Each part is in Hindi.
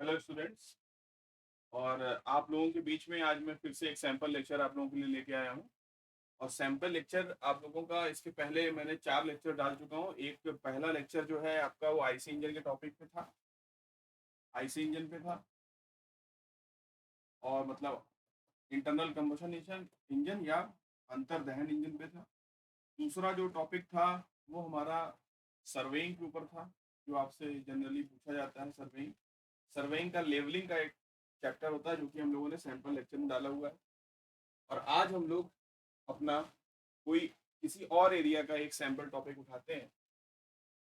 Hello students. और आप लोगों के बीच में आज मैं फिर से एक सैंपल लेक्चर आप लोगों के लिए लेके आया हूँ। और सैंपल लेक्चर आप लोगों का, इसके पहले मैंने 4 लेक्चर डाल चुका हूँ। एक पहला लेक्चर जो है आपका वो आईसी इंजन के टॉपिक पे था, आईसी इंजन पे था, और मतलब इंटरनल कंबशन इंजन इंजन या अंतर्दहन इंजन पे था। दूसरा जो टॉपिक था वो हमारा सर्वेइंग के ऊपर था, जो आपसे जनरली पूछा जाता है। सर्वेइंग सर्वेइंग का लेवलिंग का एक चैप्टर होता है, जो कि हम लोगों ने सैंपल लेक्चर में डाला हुआ है। और आज हम लोग अपना कोई किसी और एरिया का एक सैंपल टॉपिक उठाते हैं।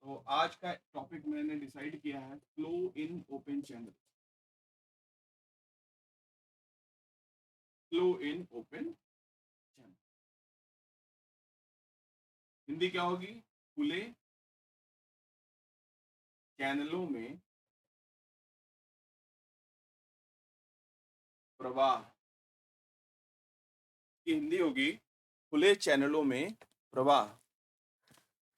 तो आज का टॉपिक मैंने डिसाइड किया है flow in open channel. Flow in open channel Hindi क्या होगी? खुले चैनलों में प्रवाह की हिंदी होगी खुले चैनलों में प्रवाह।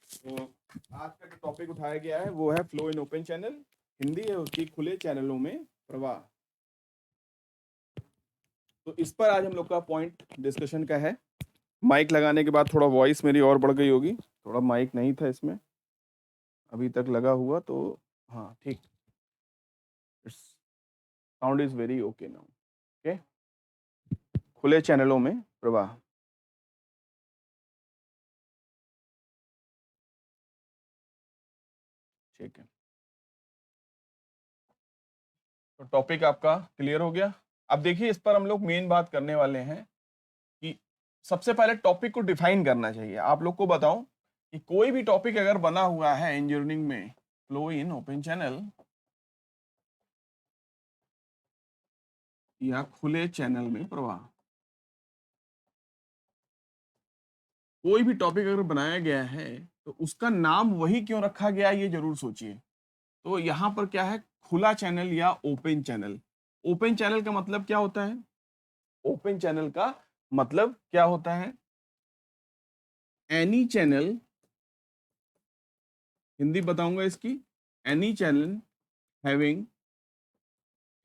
तो आज का जो टॉपिक उठाया गया है वो है flow in open channel. Hindi है उसकी खुले चैनलों में प्रवाह। तो इस पर आज हम लोग का पॉइंट डिस्कशन का है। माइक लगाने के बाद थोड़ा वॉइस मेरी और बढ़ गई होगी, थोड़ा माइक नहीं था इसमें अभी तक लगा हुआ, तो हाँ ठीक, it's sound is very okay now. Okay, खुले चैनलों में प्रवाह। ठीक है, तो टॉपिक आपका क्लियर हो गया। अब देखिए, इस पर हम लोग मेन बात करने वाले हैं कि सबसे पहले टॉपिक को डिफाइन करना चाहिए। आप लोग को बताऊं कि कोई भी टॉपिक अगर बना हुआ है इंजीनियरिंग में, फ्लो इन ओपन चैनल या खुले चैनल में प्रवाह, कोई भी टॉपिक अगर बनाया गया है तो उसका नाम वही क्यों रखा गया ये जरूर सोचिए। तो यहाँ पर क्या है? खुला चैनल या ओपन चैनल। ओपन चैनल का मतलब क्या होता है? ओपन चैनल का मतलब क्या होता है? एनी चैनल, हिंदी बताऊंगा इसकी, any channel having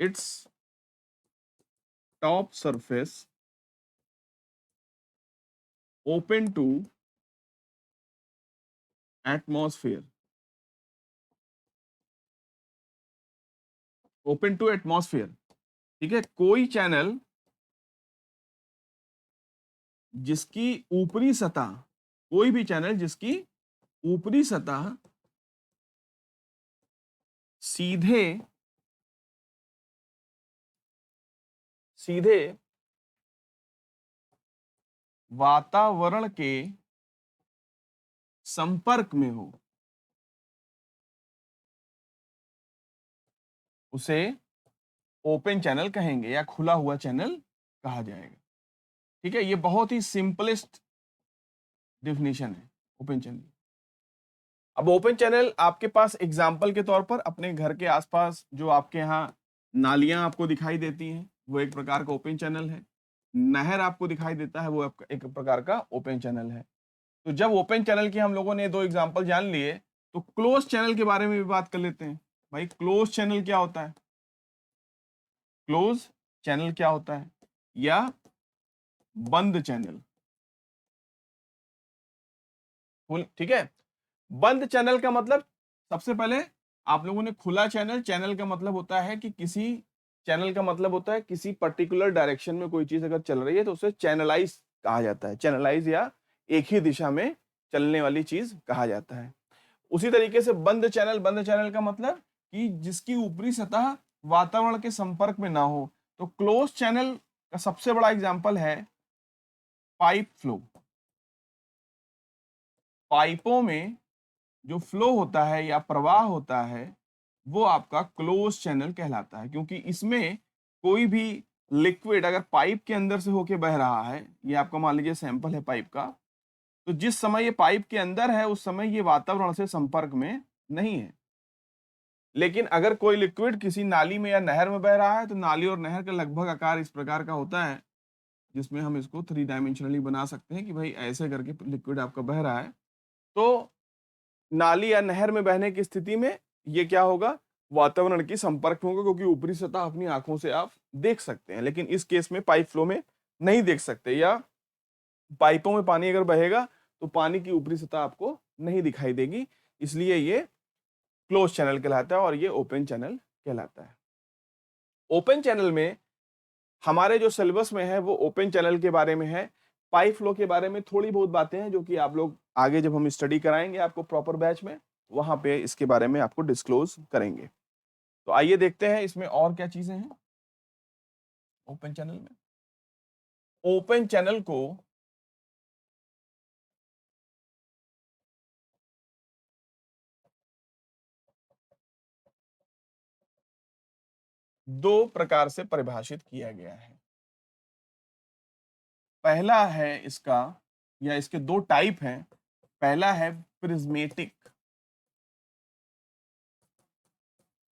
its top surface open to atmosphere. Open to atmosphere, ठीक है। कोई चैनल जिसकी ऊपरी सतह, कोई भी चैनल जिसकी ऊपरी सतह सीधे सीधे वातावरण के संपर्क में हो, उसे ओपन चैनल कहेंगे या खुला हुआ चैनल कहा जाएगा। ठीक है, ये बहुत ही सिंपलेस्ट डेफिनेशन है ओपन चैनल। अब ओपन चैनल आपके पास एग्जाम्पल के तौर पर अपने घर के आसपास जो आपके यहाँ नालियां आपको दिखाई देती हैं, वो एक प्रकार का ओपन चैनल है। नहर आपको दिखाई देता है, वो एक प्रकार का ओपन चैनल है। तो जब ओपन चैनल के हम लोगों ने 2 एग्जाम्पल जान लिए, तो क्लोज चैनल के बारे में भी बात कर लेते हैं। भाई, क्लोज चैनल क्या होता है? क्लोज चैनल क्या होता है, या बंद चैनल? ठीक है। बंद चैनल का मतलब, सबसे पहले आप लोगों ने खुला चैनल, चैनल का मतलब होता है कि किसी, चैनल का मतलब होता है किसी पर्टिकुलर डायरेक्शन में कोई चीज अगर चल रही है तो उसे चैनलाइज कहा जाता है। चैनलाइज या एक ही दिशा में चलने वाली चीज कहा जाता है। उसी तरीके से बंद चैनल, बंद चैनल का मतलब कि जिसकी ऊपरी सतह वातावरण के संपर्क में ना हो। तो क्लोज चैनल का सबसे बड़ा एग्जांपल है पाइप फ्लो। पाइपों में जो फ्लो होता है या प्रवाह होता है, वो आपका क्लोज चैनल कहलाता है, क्योंकि इसमें कोई भी लिक्विड अगर पाइप के अंदर से होके बह रहा है, ये आपका मान लीजिए सैंपल है पाइप का, तो जिस समय ये पाइप के अंदर है उस समय ये वातावरण से संपर्क में नहीं है। लेकिन अगर कोई लिक्विड किसी नाली में या नहर में बह रहा है, तो नाली और नहर का लगभग आकार इस प्रकार का होता है, जिसमें हम इसको 3 डायमेंशनली बना सकते हैं कि भाई ऐसे करके लिक्विड आपका बह रहा है। तो नाली या नहर में बहने की स्थिति में ये क्या होगा? वातावरण के संपर्क में होगा, क्योंकि ऊपरी सतह अपनी आंखों से आप देख सकते हैं, लेकिन इस केस में पाइप फ्लो में नहीं देख सकते, या पाइपों में पानी अगर बहेगा तो पानी की ऊपरी सतह आपको नहीं दिखाई देगी, इसलिए ये क्लोज चैनल कहलाता है और ये ओपन चैनल कहलाता है। ओपन चैनल में हमारे जो सिलेबस में है वो ओपन चैनल के बारे में है। पाइप फ्लो के बारे में थोड़ी बहुत बातें हैं जो कि आप लोग आगे जब हम स्टडी कराएंगे आपको प्रॉपर बैच में, वहां पे इसके बारे में आपको डिस्क्लोज करेंगे। तो आइए देखते हैं इसमें और क्या चीजें हैं ओपन चैनल में। ओपन चैनल को दो प्रकार से परिभाषित किया गया है। पहला है इसका, या इसके दो टाइप हैं। पहला है प्रिज्मेटिक,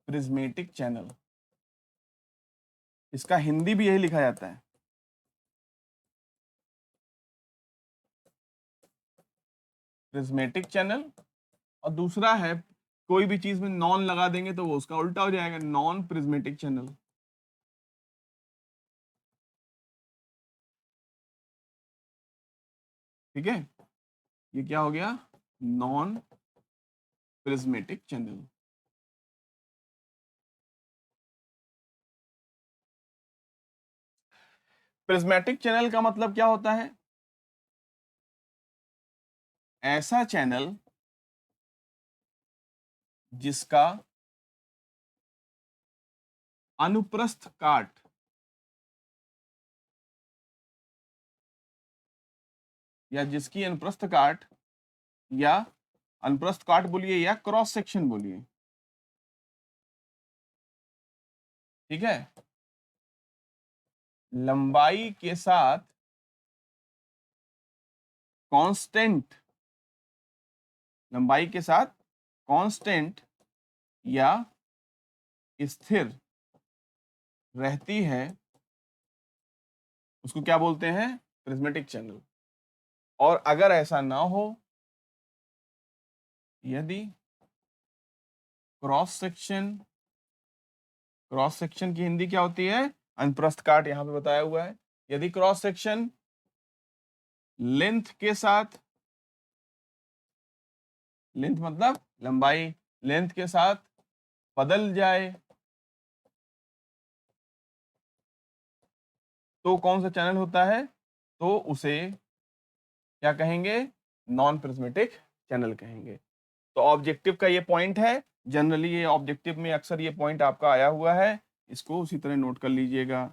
प्रिज्मेटिक चैनल, इसका हिंदी भी यही लिखा जाता है, प्रिज्मेटिक चैनल। और दूसरा है, कोई भी चीज में नॉन लगा देंगे तो वो उसका उल्टा हो जाएगा, नॉन प्रिज्मेटिक चैनल। ठीक है, ये क्या हो गया, non prismatic channel. Prismatic channel का मतलब क्या होता है, ऐसा चैनल जिसका अनुप्रस्थ काट या जिसकी अनुप्रस्थ काट, या अनुप्रस्थ काट बोलिए या क्रॉस सेक्शन बोलिए, ठीक है, लंबाई के साथ कांस्टेंट, लंबाई के साथ कांस्टेंट या स्थिर रहती है, उसको क्या बोलते हैं, प्रिज्मेटिक चैनल। और अगर ऐसा ना हो, यदि क्रॉस सेक्शन, क्रॉस सेक्शन की हिंदी क्या होती है, अनुप्रस्थ काट, यहां पे बताया हुआ है। यदि क्रॉस सेक्शन लेंथ के साथ, लेंथ मतलब लंबाई, लेंथ के साथ बदल जाए तो कौन सा चैनल होता है, तो उसे क्या कहेंगे, नॉन प्रिज्मेटिक चैनल कहेंगे। तो ऑब्जेक्टिव का ये पॉइंट है, जनरली ये ऑब्जेक्टिव में अक्सर ये पॉइंट आपका आया हुआ है, इसको उसी तरह नोट कर लीजिएगा।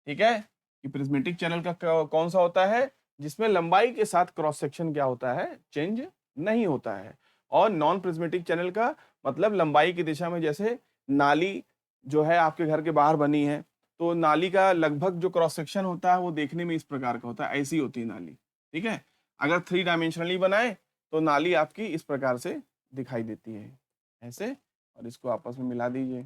ठीक है, कि प्रिज्मेटिक चैनल का कौन सा होता है, जिसमें लंबाई के साथ क्रॉस सेक्शन क्या होता है, चेंज नहीं होता है। और नॉन प्रिज्मेटिक चैनल का मतलब लंबाई की दिशा में, जैसे नाली जो है आपके घर के बाहर बनी है, तो नाली का लगभग जो क्रॉस सेक्शन होता है वो देखने में इस प्रकार का होता है, ऐसी होती है नाली। ठीक है, अगर थ्री डायमेंशनली बनाए तो नाली आपकी इस प्रकार से दिखाई देती है, ऐसे। और इसको आपस में मिला दीजिए,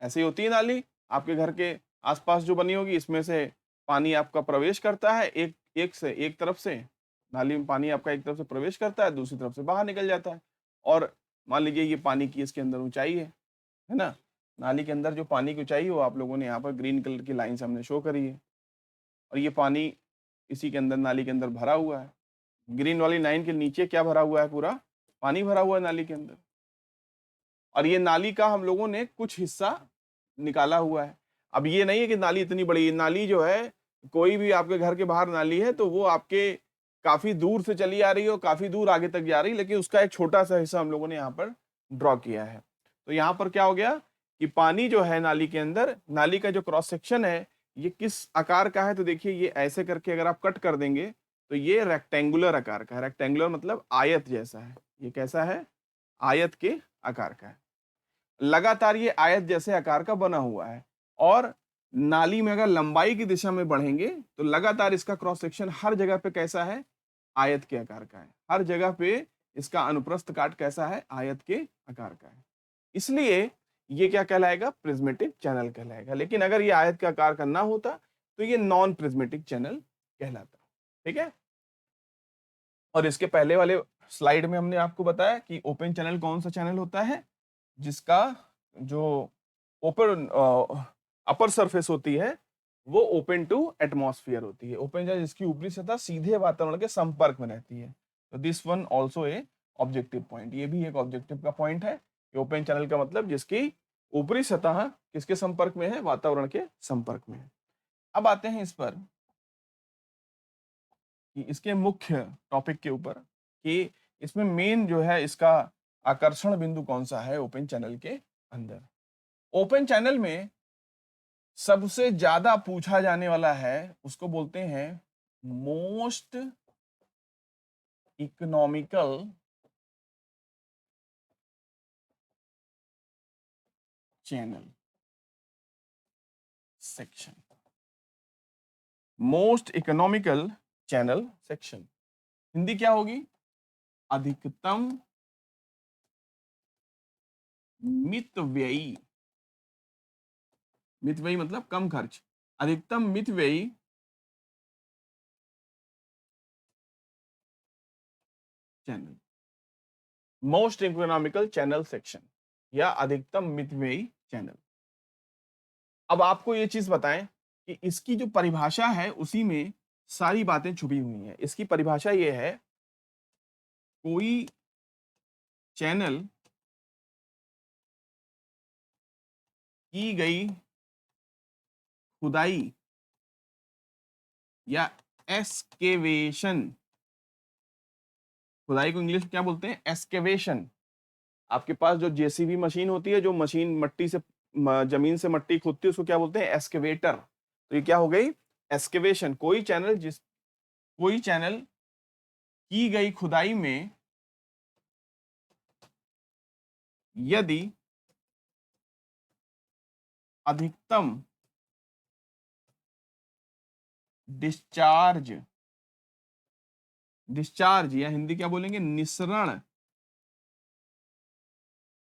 ऐसे ही होती है नाली आपके घर के आसपास जो बनी होगी, इसमें से पानी आपका प्रवेश करता है, एक एक से एक तरफ से नाली में पानी आपका एक तरफ से प्रवेश करता है, दूसरी तरफ से बाहर निकल जाता है। और मान लीजिए ये पानी की इसके अंदर ऊंचाई है ना, नाली के अंदर जो पानी की ऊंचाई है वो आप लोगों ने यहाँ पर ग्रीन कलर की लाइन से हमने शो करी है। और ये पानी इसी के अंदर, नाली के अंदर भरा हुआ है। ग्रीन वाली लाइन के नीचे क्या भरा हुआ है, पूरा पानी भरा हुआ है नाली के अंदर। और ये नाली का हम लोगों ने कुछ हिस्सा निकाला हुआ है। अब ये नहीं है कि नाली इतनी बड़ी, नाली जो है, कोई भी आपके घर के बाहर नाली है तो वो आपके काफी दूर से चली आ रही है और काफी दूर आगे तक जा रही है, लेकिन उसका एक छोटा सा हिस्सा हम लोगों ने यहाँ पर ड्रॉ किया है। तो यहाँ पर क्या हो गया कि पानी जो है नाली के अंदर, नाली का जो क्रॉस सेक्शन है ये किस आकार का है, तो देखिए ये ऐसे करके अगर आप कट कर देंगे तो ये रेक्टेंगुलर आकार का है। रेक्टेंगुलर मतलब आयत जैसा है। ये कैसा है, आयत के आकार का है। लगातार ये आयत जैसे आकार का बना हुआ है। और नाली में अगर लंबाई की दिशा में बढ़ेंगे तो लगातार इसका क्रॉस सेक्शन हर जगह पे कैसा है, आयत के आकार का है। हर जगह पे इसका अनुप्रस्थ काट कैसा है, आयत के आकार का है। इसलिए ये क्या कहलाएगा, प्रिज्मेटिक चैनल कहलाएगा। लेकिन अगर ये आयत के आकार का ना होता तो ये नॉन प्रिज्मेटिक चैनल कहलाता। ठीक है, और इसके पहले वाले स्लाइड में हमने आपको बताया कि ओपन चैनल कौन सा चैनल होता है, जिसका जो ओपन अपर सरफेस होती है वो ओपन टू एटमॉस्फेयर होती है, ओपन जिसकी ऊपरी सतह सीधे वातावरण के संपर्क में रहती है। तो this one also a objective point, ये भी एक ऑब्जेक्टिव का पॉइंट है कि ओपन चैनल का मतलब जिसकी ऊपरी सतह किसके संपर्क में है, वातावरण के संपर्क में है। अब आते हैं इस पर कि इसके मुख्य टॉपिक के ऊपर कि इसमें मेन जो है इसका आकर्षण बिंदु कौन सा है ओपन चैनल के अंदर। ओपन चैनल में सबसे ज्यादा पूछा जाने वाला है उसको बोलते हैं most economical channel section. Most economical channel section Hindi क्या होगी? अधिकतम मितव्ययी, मितव्ययी मतलब कम खर्च, अधिकतम मितव्ययी channel, most economical channel section या अधिकतम मितव्ययी चैनल। अब आपको ये चीज बताएं कि इसकी जो परिभाषा है उसी में सारी बातें छुपी हुई हैं। इसकी परिभाषा ये है, कोई चैनल की गई खुदाई या एस्केवेशन, खुदाई को इंग्लिश में क्या बोलते हैं? एस्केवेशन। आपके पास जो जेसीबी मशीन होती है, जो मशीन मट्टी से जमीन से मट्टी खोदती है, उसको क्या बोलते हैं? एस्केवेटर। तो ये क्या हो गई? एस्केवेशन। कोई चैनल की गई खुदाई में यदि अधिकतम डिस्चार्ज, डिस्चार्ज या हिंदी क्या बोलेंगे? निसरण,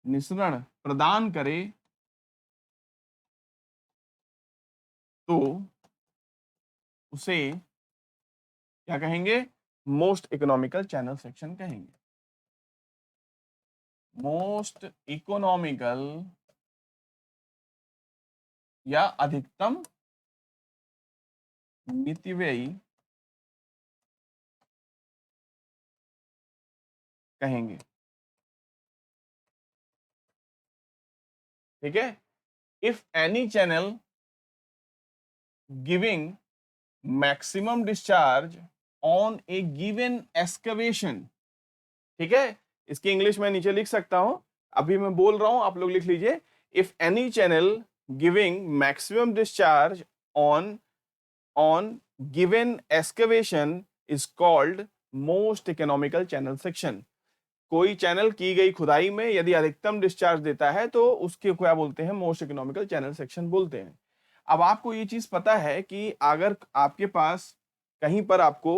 निसरण प्रदान करे तो उसे क्या कहेंगे? मोस्ट इकोनॉमिकल चैनल सेक्शन कहेंगे। मोस्ट इकोनॉमिकल या अधिकतम मितव्ययी कहेंगे। ठीक है? If any channel giving maximum discharge on A given excavation, ठीक है, इसकी इंग्लिश में नीचे लिख सकता हूं, अभी मैं बोल रहा हूं, आप लोग लिख लीजिए। If any channel giving maximum discharge on on given excavation is called most economical channel section. कोई चैनल की गई खुदाई में यदि अधिकतम डिस्चार्ज देता है तो उसके क्या बोलते हैं? मोस्ट इकोनॉमिकल चैनल सेक्शन बोलते हैं। अब आपको ये चीज पता है कि अगर आपके पास कहीं पर आपको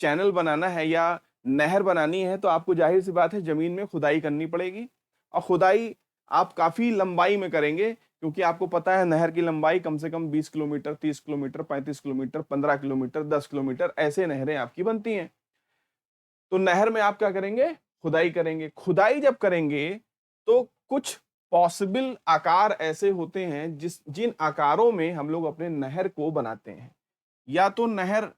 चैनल बनाना है या नहर बनानी है तो आपको जाहिर सी बात है जमीन में खुदाई करनी पड़ेगी, और खुदाई आप काफी लंबाई में करेंगे क्योंकि आपको पता है नहर की लंबाई कम से कम 20 kilometre, 30 kilometre, 35 kilometre, 15 kilometre, 10 kilometre, ऐसे नहरें आपकी बनती हैं। तो नहर में आप क्या करेंगे? खुदाई करेंगे। खुदाई जब करेंगे तो कुछ पॉसिबल आकार ऐसे होते हैं जिन आकारों में हम लोग अपने नहर को बनाते हैं। या तो नहर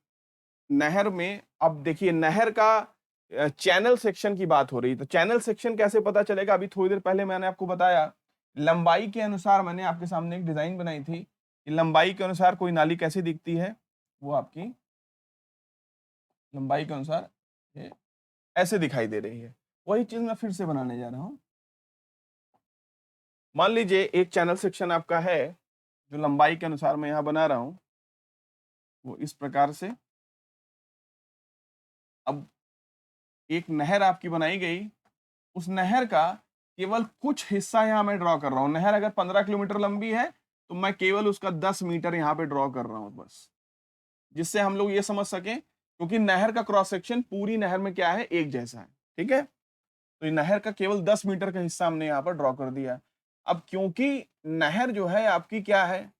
नहर में, अब देखिए नहर का चैनल सेक्शन की बात हो रही, तो चैनल सेक्शन कैसे पता चलेगा? अभी थोड़ी देर पहले मैंने आपको बताया, लंबाई के अनुसार मैंने आपके सामने एक डिजाइन बनाई थी कि लंबाई के अनुसार कोई नाली कैसे दिखती है, वो आपकी लंबाई के अनुसार ये ऐसे दिखाई दे रही है। वही चीज मैं फिर से बनाने जा रहा हूं। मान लीजिए एक चैनल सेक्शन आपका है जो लंबाई के अनुसार मैं यहां बना रहा हूं, वो इस प्रकार से। अब एक नहर आपकी बनाई गई, उस नहर का केवल कुछ हिस्सा यहां मैं ड्रॉ कर रहा हूं। नहर अगर 15 किलोमीटर लंबी है तो मैं केवल उसका 10 मीटर यहां पे ड्रॉ कर रहा हूं बस, जिससे हम लोग ये समझ सकें, क्योंकि नहर का क्रॉस सेक्शन पूरी नहर में क्या है? एक जैसा है। ठीक है? तो ये नहर का केवल 10 मीटर का हिस्सा हमने यहाँ पर ड्रॉ कर दिया। अब क्योंकि नहर जो है आपकी क्या है?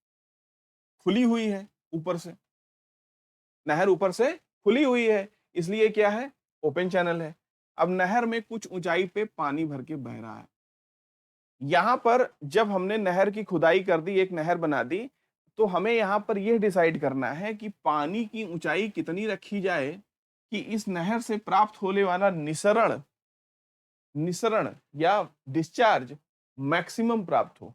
खुली हुई है ऊपर से, नहर ऊपर से खुली हुई है, इसलिए क्या है? ओपन चैनल है। अब नहर में कुछ ऊंचाई पे पानी भर के बह रहा है, यहां पर जब हमने नहर की खुदाई कर दी, एक नहर बना दी, तो हमें यहां पर यह डिसाइड करना है कि पानी की ऊंचाई कितनी रखी जाए कि इस नहर से प्राप्त होने वाला निसरण निसरण या डिस्चार्ज मैक्सिमम प्राप्त हो।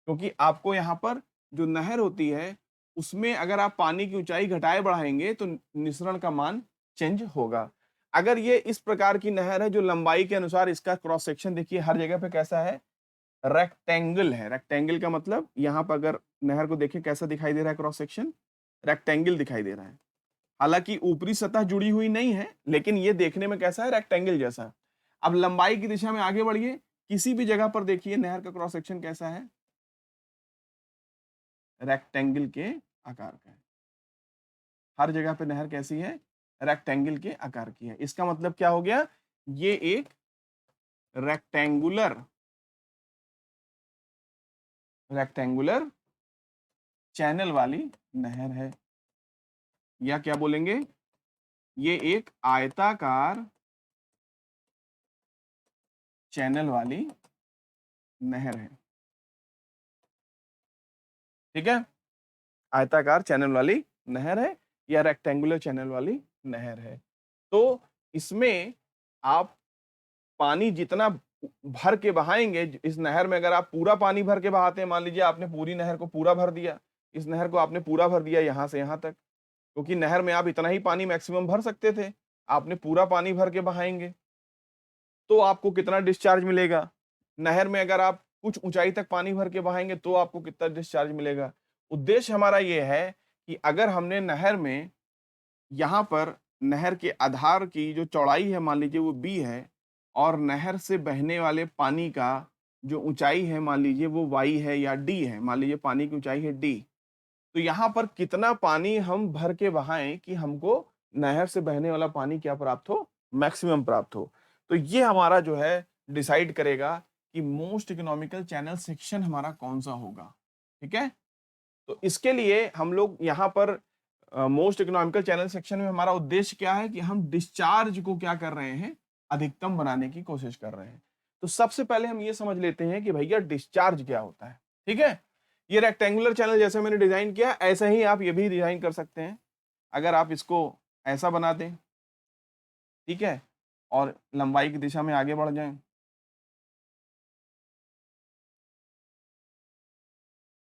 क्योंकि आपको यहाँ पर जो नहर होती है उसमें अगर आप पानी की ऊंचाई घटाए बढ़ाएंगे तो निसरण का मान चेंज होगा। अगर ये इस प्रकार की नहर है जो लंबाई के अनुसार, इसका क्रॉस सेक्शन देखिए हर जगह पे कैसा है, रेक्टेंगल है। रेक्टेंगल का मतलब यहाँ पर अगर नहर को देखें कैसा दिखाई दे रहा है, क्रॉस सेक्शन रेक्टेंगल दिखाई दे रहा है। हालांकि ऊपरी सतह जुड़ी हुई नहीं है, लेकिन ये देखने में कैसा है, रेक्टेंगल जैसा। अब लंबाई की दिशा में आगे बढ़िए, किसी भी जगह पर देखिए नहर का क्रॉस सेक्शन कैसा है, रेक्टेंगल के आकार का है। हर जगह पे नहर कैसी है, रेक्टेंगल के आकार की है। इसका मतलब क्या हो गया, ये एक रेक्टेंगुलर रेक्टेंगुलर चैनल वाली नहर है, या क्या बोलेंगे, ये एक आयताकार चैनल वाली नहर है। ठीक है, आयताकार चैनल वाली नहर है या रेक्टेंगुलर चैनल वाली नहर है। तो इसमें आप पानी जितना भर के बहाएंगे, इस नहर में अगर आप पूरा पानी भर के बहाते हैं, मान लीजिए आपने पूरी नहर को पूरा भर दिया, इस नहर को आपने पूरा भर दिया यहां से यहां तक, क्योंकि नहर में आप इतना ही पानी मैक्सिमम भर सकते थे, आपने पूरा पानी भर के बहाएंगे तो आपको कितना डिस्चार्ज मिलेगा। नहर में अगर आप कुछ ऊंचाई तक पानी भर के बहाएंगे तो आपको कितना डिस्चार्ज मिलेगा। उद्देश्य हमारा ये है कि अगर हमने नहर में यहाँ पर नहर के आधार की जो चौड़ाई है मान लीजिए वो बी है, और नहर से बहने वाले पानी का जो ऊंचाई है मान लीजिए वो वाई है या डी है, मान लीजिए पानी की ऊंचाई है डी, तो यहाँ पर कितना पानी हम भर के बहाएं कि हमको नहर से बहने वाला पानी क्या प्राप्त हो, मैक्सिमम प्राप्त हो। तो ये हमारा जो है डिसाइड करेगा कि मोस्ट इकोनॉमिकल चैनल सेक्शन हमारा कौन सा होगा। ठीक है, तो इसके लिए हम लोग यहाँ पर मोस्ट इकोनॉमिकल चैनल सेक्शन में हमारा उद्देश्य क्या है कि हम डिस्चार्ज को क्या कर रहे हैं, अधिकतम बनाने की कोशिश कर रहे हैं। तो सबसे पहले हम ये समझ लेते हैं कि भैया डिस्चार्ज क्या होता है। ठीक है, ये रेक्टेंगुलर चैनल जैसे मैंने डिजाइन किया ऐसा ही आप ये भी डिजाइन कर सकते हैं। अगर आप इसको ऐसा बना दें, ठीक है, और लंबाई की दिशा में आगे बढ़ जाएं,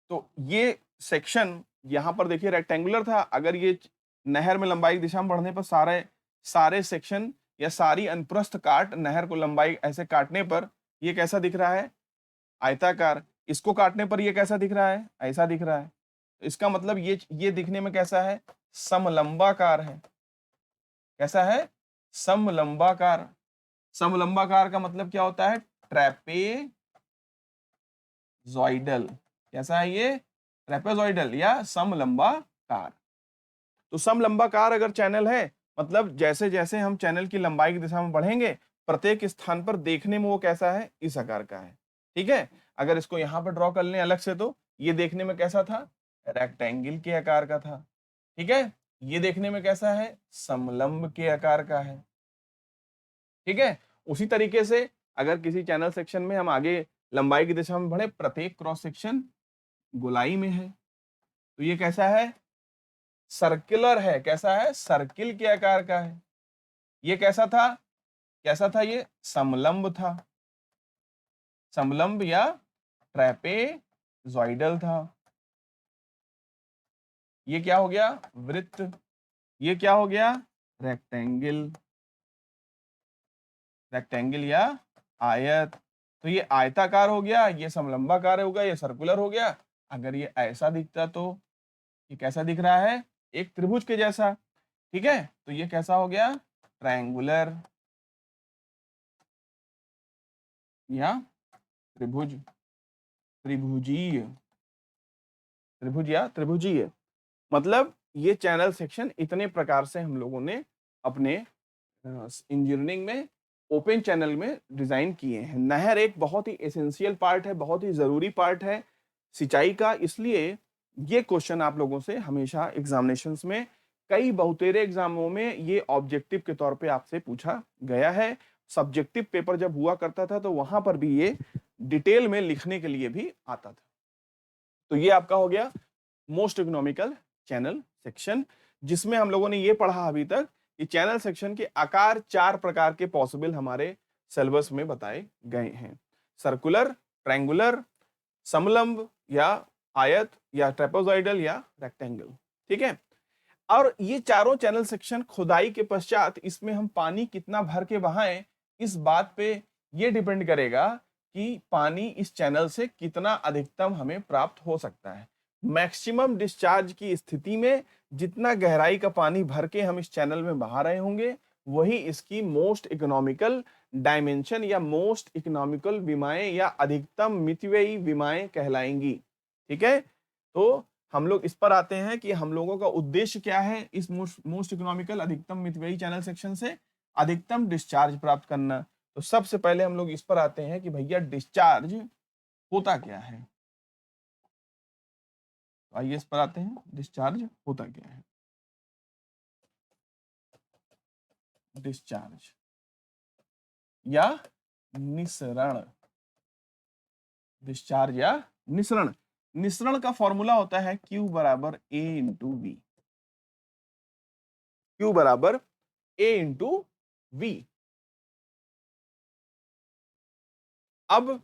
तो ये सेक्शन यहाँ पर देखिए रेक्टेंगुलर था। अगर ये नहर में लंबाई की दिशा में बढ़ने पर सारे सारे सेक्शन या सारी अनुप्रस्थ काट नहर को लंबाई ऐसे काटने पर ये कैसा दिख रहा है, आयताकार। इसको काटने पर ये कैसा दिख रहा है, ऐसा दिख रहा है। इसका मतलब ये दिखने में कैसा है, समलंबाकार है। कैसा है, समलंबाकार। समलंबाकार का मतलब क्या होता है, ट्रैपेजॉइडल। कैसा है ये, ट्रैपेजॉइडल या समलंबाकार। तो समलंबाकार अगर चैनल है, मतलब जैसे जैसे हम चैनल की लंबाई की दिशा में बढ़ेंगे प्रत्येक स्थान पर देखने में वो कैसा है, इस आकार का है। ठीक है, अगर इसको यहां पर ड्रॉ कर लें अलग से तो ये देखने में कैसा था, रेक्टेंगल के आकार का था। ठीक है, ये देखने में कैसा है, समलंब के आकार का है। ठीक है, उसी तरीके से अगर किसी चैनल सेक्शन में हम आगे लंबाई की दिशा में बढ़े, प्रत्येक क्रॉस सेक्शन गोलाई में है, तो ये कैसा है, सर्कुलर है। कैसा है, सर्किल के आकार का है। ये कैसा था, कैसा था, ये समलंब था, समलंब या ट्रैपेजॉइडल था। ये क्या हो गया, वृत्त। ये क्या हो गया, रेक्टेंगल, रेक्टेंगल या आयत। तो ये आयताकार हो गया, ये समलंबाकार हो गया, ये सर्कुलर हो गया। अगर ये ऐसा दिखता तो ये कैसा दिख रहा है, एक त्रिभुज के जैसा। ठीक है, तो ये कैसा हो गया, ट्रायंगुलर या त्रिभुज, त्रिभुजीय, त्रिभुज या त्रिभुजीय। मतलब ये चैनल सेक्शन इतने प्रकार से हम लोगों ने अपने इंजीनियरिंग में ओपन चैनल में डिजाइन किए हैं। नहर एक बहुत ही एसेंशियल पार्ट है, बहुत ही जरूरी पार्ट है सिंचाई का, इसलिए ये क्वेश्चन आप लोगों से हमेशा एग्जामिनेशंस में, कई बहुतेरे एग्जामों में ये ऑब्जेक्टिव के तौर पे आपसे पूछा गया है। सब्जेक्टिव पेपर जब हुआ करता था तो वहां पर भी ये डिटेल में लिखने के लिए भी आता था। तो ये आपका हो गया मोस्ट इकोनॉमिकल चैनल सेक्शन, जिसमें हम लोगों ने ये पढ़ा अभी तक कि चैनल सेक्शन के आकार 4 प्रकार के पॉसिबल हमारे सिलेबस में बताए गए हैं। सर्कुलर, ट्रायंगुलर, समलंब या आयत या ट्रेपेजॉइडल या रेक्टेंगल। ठीक है, और ये चारों चैनल सेक्शन खुदाई के पश्चात इसमें हम पानी कितना भर के बहाएं, इस बात पे ये डिपेंड करेगा कि पानी इस चैनल से कितना अधिकतम हमें प्राप्त हो सकता है। मैक्सिमम डिस्चार्ज की स्थिति में जितना गहराई का पानी भर के हम इस चैनल में बहा रहे होंगे, वही इसकी मोस्ट इकोनॉमिकल डायमेंशन या मोस्ट इकोनॉमिकल विमाएं या अधिकतम मितव्ययी विमाएं कहलाएंगी। ठीक है, तो हम लोग इस पर आते हैं कि हम लोगों का उद्देश्य क्या है इस मोस्ट इकोनॉमिकल अधिकतम मितव्ययी चैनल सेक्शन से अधिकतम डिस्चार्ज प्राप्त करना। तो सबसे पहले हम लोग इस पर आते हैं कि भैया डिस्चार्ज होता क्या है। तो आइए इस पर आते हैं, डिस्चार्ज होता क्या है। डिस्चार्ज या निसरण, डिस्चार्ज या निसरण। निसरण का फॉर्मूला होता है Q बराबर A इंटू वी। Q बराबर A इंटू वी। अब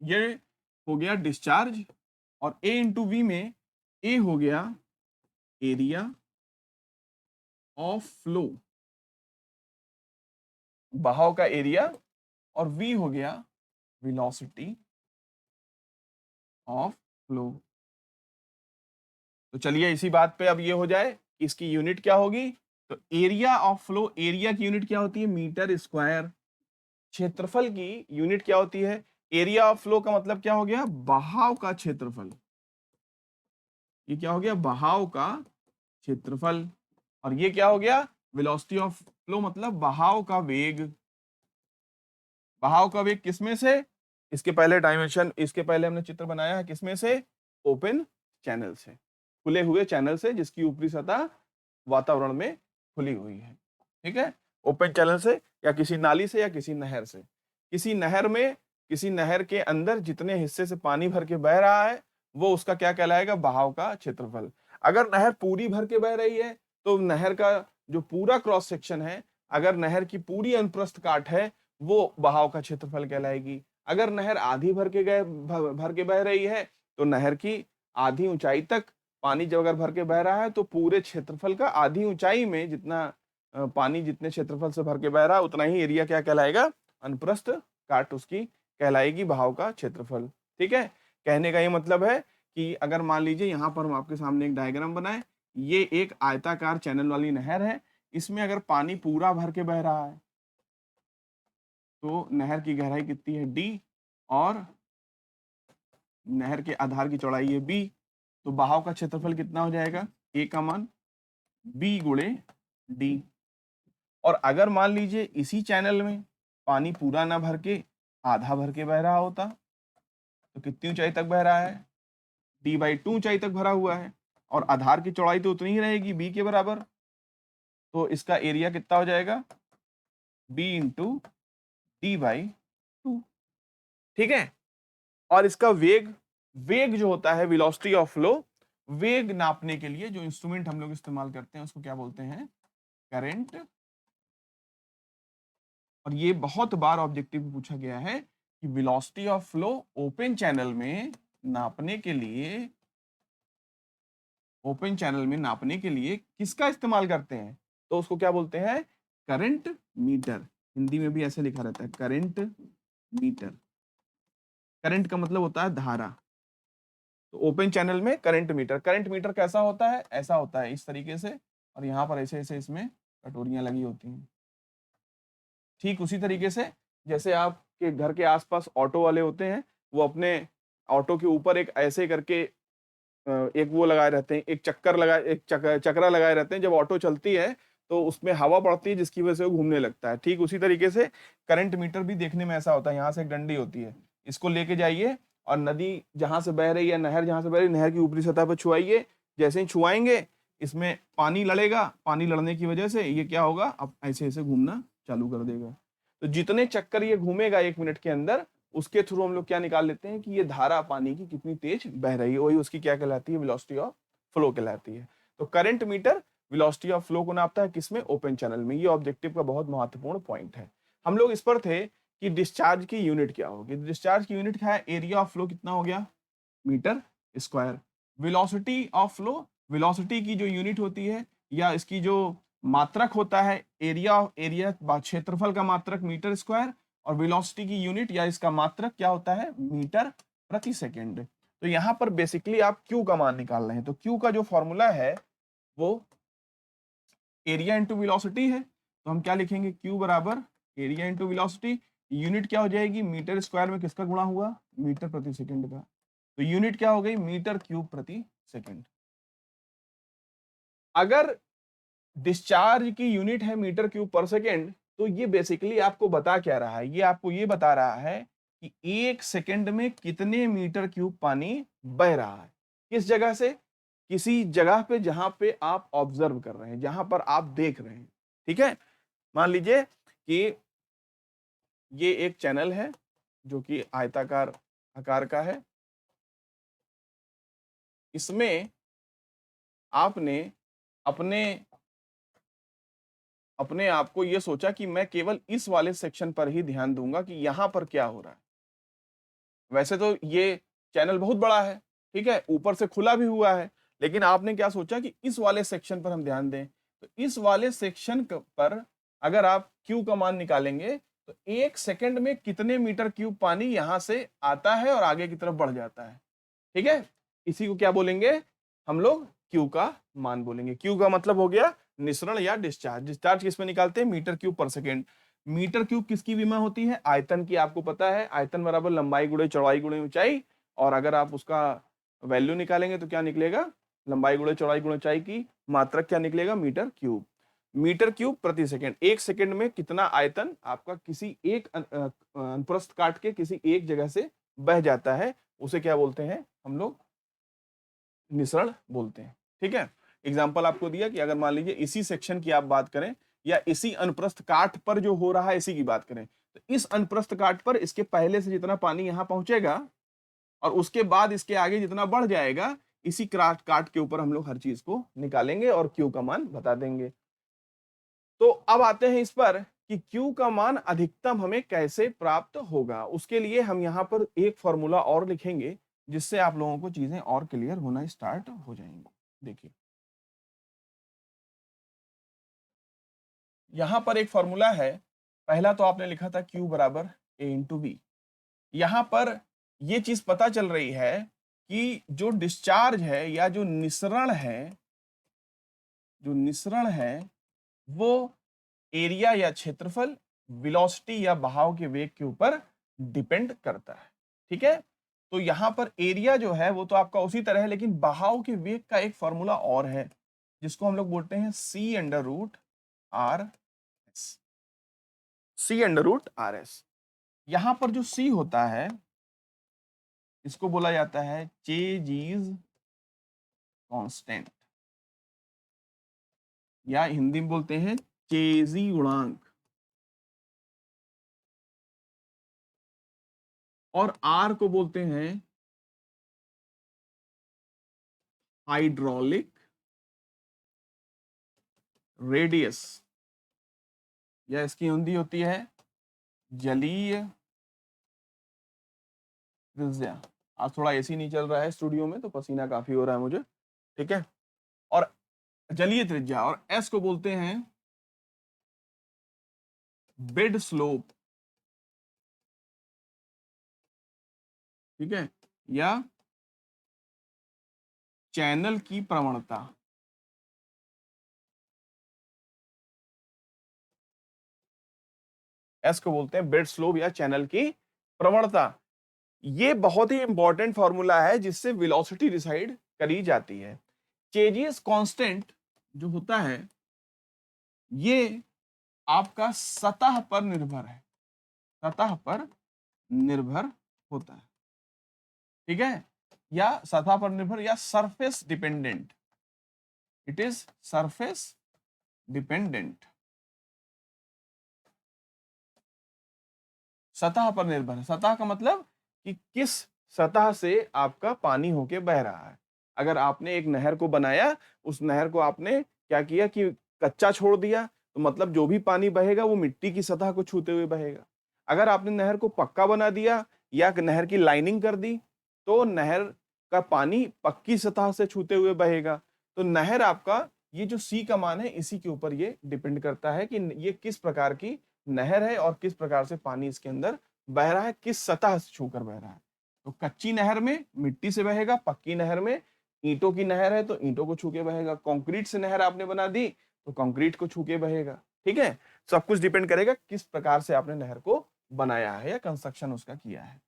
ये हो गया डिस्चार्ज और A इंटू वी में A हो गया एरिया ऑफ फ्लो, बहाव का एरिया, और V हो गया वेलोसिटी ऑफ फ्लो। तो चलिए इसी बात पे अब ये हो जाए, इसकी यूनिट क्या होगी। तो एरिया ऑफ फ्लो, एरिया की यूनिट क्या होती है, मीटर स्क्वायर। क्षेत्रफल की यूनिट क्या होती है, एरिया ऑफ फ्लो का मतलब क्या हो गया, बहाव का क्षेत्रफल। ये क्या हो गया, बहाव का क्षेत्रफल। और ये क्या हो गया, वेलोसिटी ऑफ फ्लो मतलब बहाव का वेग। बहाव का वेग किसमें से, इसके पहले डायमेंशन, इसके पहले हमने चित्र बनाया है किसमें से, ओपन चैनल से, खुले हुए चैनल से जिसकी ऊपरी सतह वातावरण में खुली हुई है। ठीक है, ओपन चैनल से या किसी नाली से या किसी नहर से। किसी नहर में, किसी नहर के अंदर जितने हिस्से से पानी भर के बह रहा है वो उसका क्या कहलाएगा, बहाव का क्षेत्रफल। अगर नहर पूरी भर के बह रही है तो नहर का जो पूरा क्रॉस सेक्शन है, अगर नहर की पूरी अनुप्रस्थ काट है वो बहाव का क्षेत्रफल कहलाएगी। अगर नहर आधी भर के बह रही है तो नहर की आधी ऊंचाई तक पानी जब अगर भर के बह रहा है तो पूरे क्षेत्रफल का आधी ऊंचाई में जितना पानी जितने क्षेत्रफल से भर के बह रहा है उतना ही एरिया क्या कहलाएगा, अनुप्रस्थ काट उसकी कहलाएगी बहाव का क्षेत्रफल। ठीक है, कहने का ये मतलब है कि अगर मान लीजिए यहाँ पर हम आपके सामने एक डायग्राम बनाए, ये एक आयताकार चैनल वाली नहर है, इसमें अगर पानी पूरा भर के बह रहा है तो नहर की गहराई कितनी है D, और नहर के आधार की चौड़ाई है B, तो बहाव का क्षेत्रफल कितना हो जाएगा, A का मान B गुणे D। और अगर मान लीजिए इसी चैनल में पानी पूरा ना भर के आधा भर के बह रहा होता तो कितनी ऊंचाई तक बह रहा है, D/2 ऊंचाई तक भरा हुआ है, और आधार की चौड़ाई तो उतनी ही रहेगी B के बराबर। तो इसका एरिया कितना हो जाएगा, B इंटू D/2। ठीक है, और इसका वेग, वेग जो होता है वेलोसिटी ऑफ फ्लो, वेग नापने के लिए जो इंस्ट्रूमेंट हम लोग इस्तेमाल करते हैं उसको क्या बोलते हैं, करंट। और ये बहुत बार ऑब्जेक्टिव में पूछा गया है कि velocity of flow open channel में नापने के लिए, ओपन चैनल में नापने के लिए किसका इस्तेमाल करते हैं, तो उसको क्या बोलते हैं, करंट मीटर। हिंदी में भी ऐसे लिखा रहता है, करंट मीटर। करंट का मतलब होता है धारा, तो ओपन चैनल में करंट मीटर। करंट मीटर कैसा होता है, ऐसा होता है इस तरीके से, और यहाँ पर ऐसे ऐसे इसमें कटोरियां लगी होती हैं। ठीक उसी तरीके से जैसे आपके घर के आसपास ऑटो वाले होते हैं, वो अपने ऑटो के ऊपर एक ऐसे करके एक वो लगाए रहते हैं, एक चक्कर लगाए, एक चक्रा लगाए रहते हैं। जब ऑटो चलती है तो उसमें हवा पड़ती है जिसकी वजह से वो घूमने लगता है। ठीक उसी तरीके से करंट मीटर भी देखने में ऐसा होता है, यहाँ से एक डंडी होती है, इसको लेके जाइए और नदी जहां से बह रही है, नहर जहां से बह रही है, नहर की ऊपरी सतह पर छुआइए। जैसे ही छुआएंगे इसमें पानी लड़ेगा, पानी लड़ने की वजह से ये क्या होगा, अब ऐसे ऐसे घूमना चालू कर देगा। तो जितने चक्कर ये घूमेगा 1 मिनट के अंदर, उसके थ्रू हम लोग क्या निकाल लेते हैं कि ये धारा पानी की कितनी तेज बह रही है, वही उसकी क्या कहलाती है, वेलोसिटी ऑफ फ्लो कहलाती है। तो current meter velocity of flow को नापता है किसमें, ओपन चैनल में। ये ऑब्जेक्टिव का बहुत महत्वपूर्ण पॉइंट है। हम लोग इस पर थे कि डिस्चार्ज की यूनिट क्या होगी। डिस्चार्ज की यूनिट क्या है, एरिया ऑफ फ्लो कितना हो गया, meter square. Velocity of flow, velocity की जो यूनिट होती है या इसकी जो मात्रक होता है, एरिया क्षेत्रफल का मात्रक मीटर स्क्वायर, और वेलोसिटी की यूनिट या इसका मात्रक क्या होता है, मीटर प्रति सेकंड। तो यहां पर बेसिकली आप क्यू का मान निकाल रहे हैं, तो क्यू का जो फॉर्मूला है वो एरिया इंटू वेलोसिटी है। तो हम क्या लिखेंगे, क्यू बराबर एरिया इंटू वेलोसिटी। यूनिट क्या हो जाएगी, मीटर स्क्वायर में किसका गुणा हुआ, मीटर प्रति सेकंड का। तो यूनिट क्या हो गई, मीटर क्यूब प्रति सेकंड। अगर डिस्चार्ज की यूनिट है मीटर क्यूब पर सेकंड, तो ये बेसिकली आपको बता क्या रहा है, ये आपको ये बता रहा है कि 1 सेकंड में कितने मीटर क्यूब पानी बह रहा है। किस जगह से, किसी जगह पे जहां पे आप ऑब्जर्व कर रहे हैं, जहां पर आप देख रहे हैं। ठीक है, मान लीजिए कि ये एक चैनल है जो कि आयताकार आकार का है। इसमें आपने अपने अपने आप को ये सोचा कि मैं केवल इस वाले सेक्शन पर ही ध्यान दूंगा कि यहां पर क्या हो रहा है। वैसे तो ये चैनल बहुत बड़ा है, ठीक है, ऊपर से खुला भी हुआ है, लेकिन आपने क्या सोचा कि इस वाले सेक्शन पर हम ध्यान दें। तो इस वाले सेक्शन पर अगर आप क्यू का मान निकालेंगे तो 1 सेकंड में कितने मीटर क्यूब पानी यहां से आता है और आगे की तरफ बढ़ जाता है। ठीक है, इसी को क्या बोलेंगे हम लोग, क्यू का मान बोलेंगे। क्यू का मतलब हो गया निसरण या डिस्चार्ज। डिस्चार्ज किसमें निकालते हैं, मीटर क्यूब पर सेकेंड। मीटर क्यूब किसकी विमा होती है, आयतन की। आपको पता है आयतन बराबर लंबाई गुणे चौड़ाई गुणे ऊंचाई, और अगर आप उसका वैल्यू निकालेंगे तो क्या निकलेगा, लंबाई गुणे चौड़ाई गुणे ऊंचाई की मात्रक क्या निकलेगा, मीटर क्यूब। मीटर क्यूब प्रति सेकंड, 1 सेकंड में कितना आयतन आपका किसी एक अनुप्रस्थ काट के किसी एक जगह से बह जाता है, उसे क्या बोलते हैं हम लोग, निसरण बोलते हैं। ठीक है, एग्जाम्पल आपको दिया कि अगर मान लीजिए इसी सेक्शन की आप बात करें या इसी अनुप्रस्थ काट पर जो हो रहा है इसी की बात करें, तो इस अनुप्रस्थ काट पर इसके पहले से जितना पानी यहां पहुंचेगा और उसके बाद इसके आगे जितना बढ़ जाएगा, इसी काट काट के ऊपर हम लोग हर चीज को निकालेंगे और क्यू का मान बता देंगे। तो अब आते हैं इस पर कि क्यू का मान अधिकतम हमें कैसे प्राप्त होगा। उसके लिए हम यहाँ पर एक फॉर्मूला और लिखेंगे जिससे आप लोगों को चीजें और क्लियर होना स्टार्ट हो जाएंगी। देखिए, यहां पर एक फॉर्मूला है। पहला तो आपने लिखा था Q बराबर A इंटू बी। यहां पर यह चीज पता चल रही है कि जो डिस्चार्ज है या जो निसरण है वो एरिया या क्षेत्रफल, वेलोसिटी या बहाव के वेग के ऊपर डिपेंड करता है। ठीक है, तो यहां पर एरिया जो है वो तो आपका उसी तरह है, लेकिन बहाव के वेग का एक फॉर्मूला और है जिसको हम लोग बोलते हैं सी अंडर रूट आर एस। सी अंडर रूट आर एस, यहां पर जो सी होता है इसको बोला जाता है चेज कांस्टेंट, या हिंदी में बोलते हैं चेजी गुणांक, और आर को बोलते हैं हाइड्रोलिक रेडियस, या इसकी हिंदी होती है जलीय त्रिज्या। आज थोड़ा एसी नहीं चल रहा है स्टूडियो में तो पसीना काफी हो रहा है मुझे। ठीक है, और जलीय त्रिज्या, और एस को बोलते हैं बेड स्लोप। ठीक है, या चैनल की प्रवणता। एस को बोलते हैं बेड स्लोप या चैनल की प्रवणता। ये बहुत ही इंपॉर्टेंट फॉर्मूला है जिससे वेलोसिटी डिसाइड करी जाती है। चेजियस कांस्टेंट जो होता है ये आपका सतह पर निर्भर है, सतह पर निर्भर होता है। ठीक है, या सतह पर निर्भर या surface dependent, it is surface dependent. सतह पर निर्भर है। सतह का मतलब कि किस सतह से आपका पानी होके बह रहा है। अगर आपने एक नहर को बनाया, उस नहर को आपने क्या किया कि कच्चा छोड़ दिया, तो मतलब जो भी पानी बहेगा वो मिट्टी की सतह को छूते हुए बहेगा। अगर आपने नहर को पक्का बना दिया या नहर की लाइनिंग कर दी, तो नहर का पानी पक्की सतह से छूते हुए बहेगा। तो नहर आपका ये जो सी का मान है, इसी के ऊपर ये डिपेंड करता है कि ये किस प्रकार की नहर है और किस प्रकार से पानी इसके अंदर बह रहा है, किस सतह से छूकर बह रहा है। तो कच्ची नहर में मिट्टी से बहेगा, पक्की नहर में ईंटों की नहर है तो ईंटों को छू के बहेगा, कंक्रीट से नहर आपने बना दी तो कंक्रीट को छू के बहेगा। ठीक है, सब कुछ डिपेंड करेगा किस प्रकार से आपने नहर को बनाया है या कंस्ट्रक्शन उसका किया है।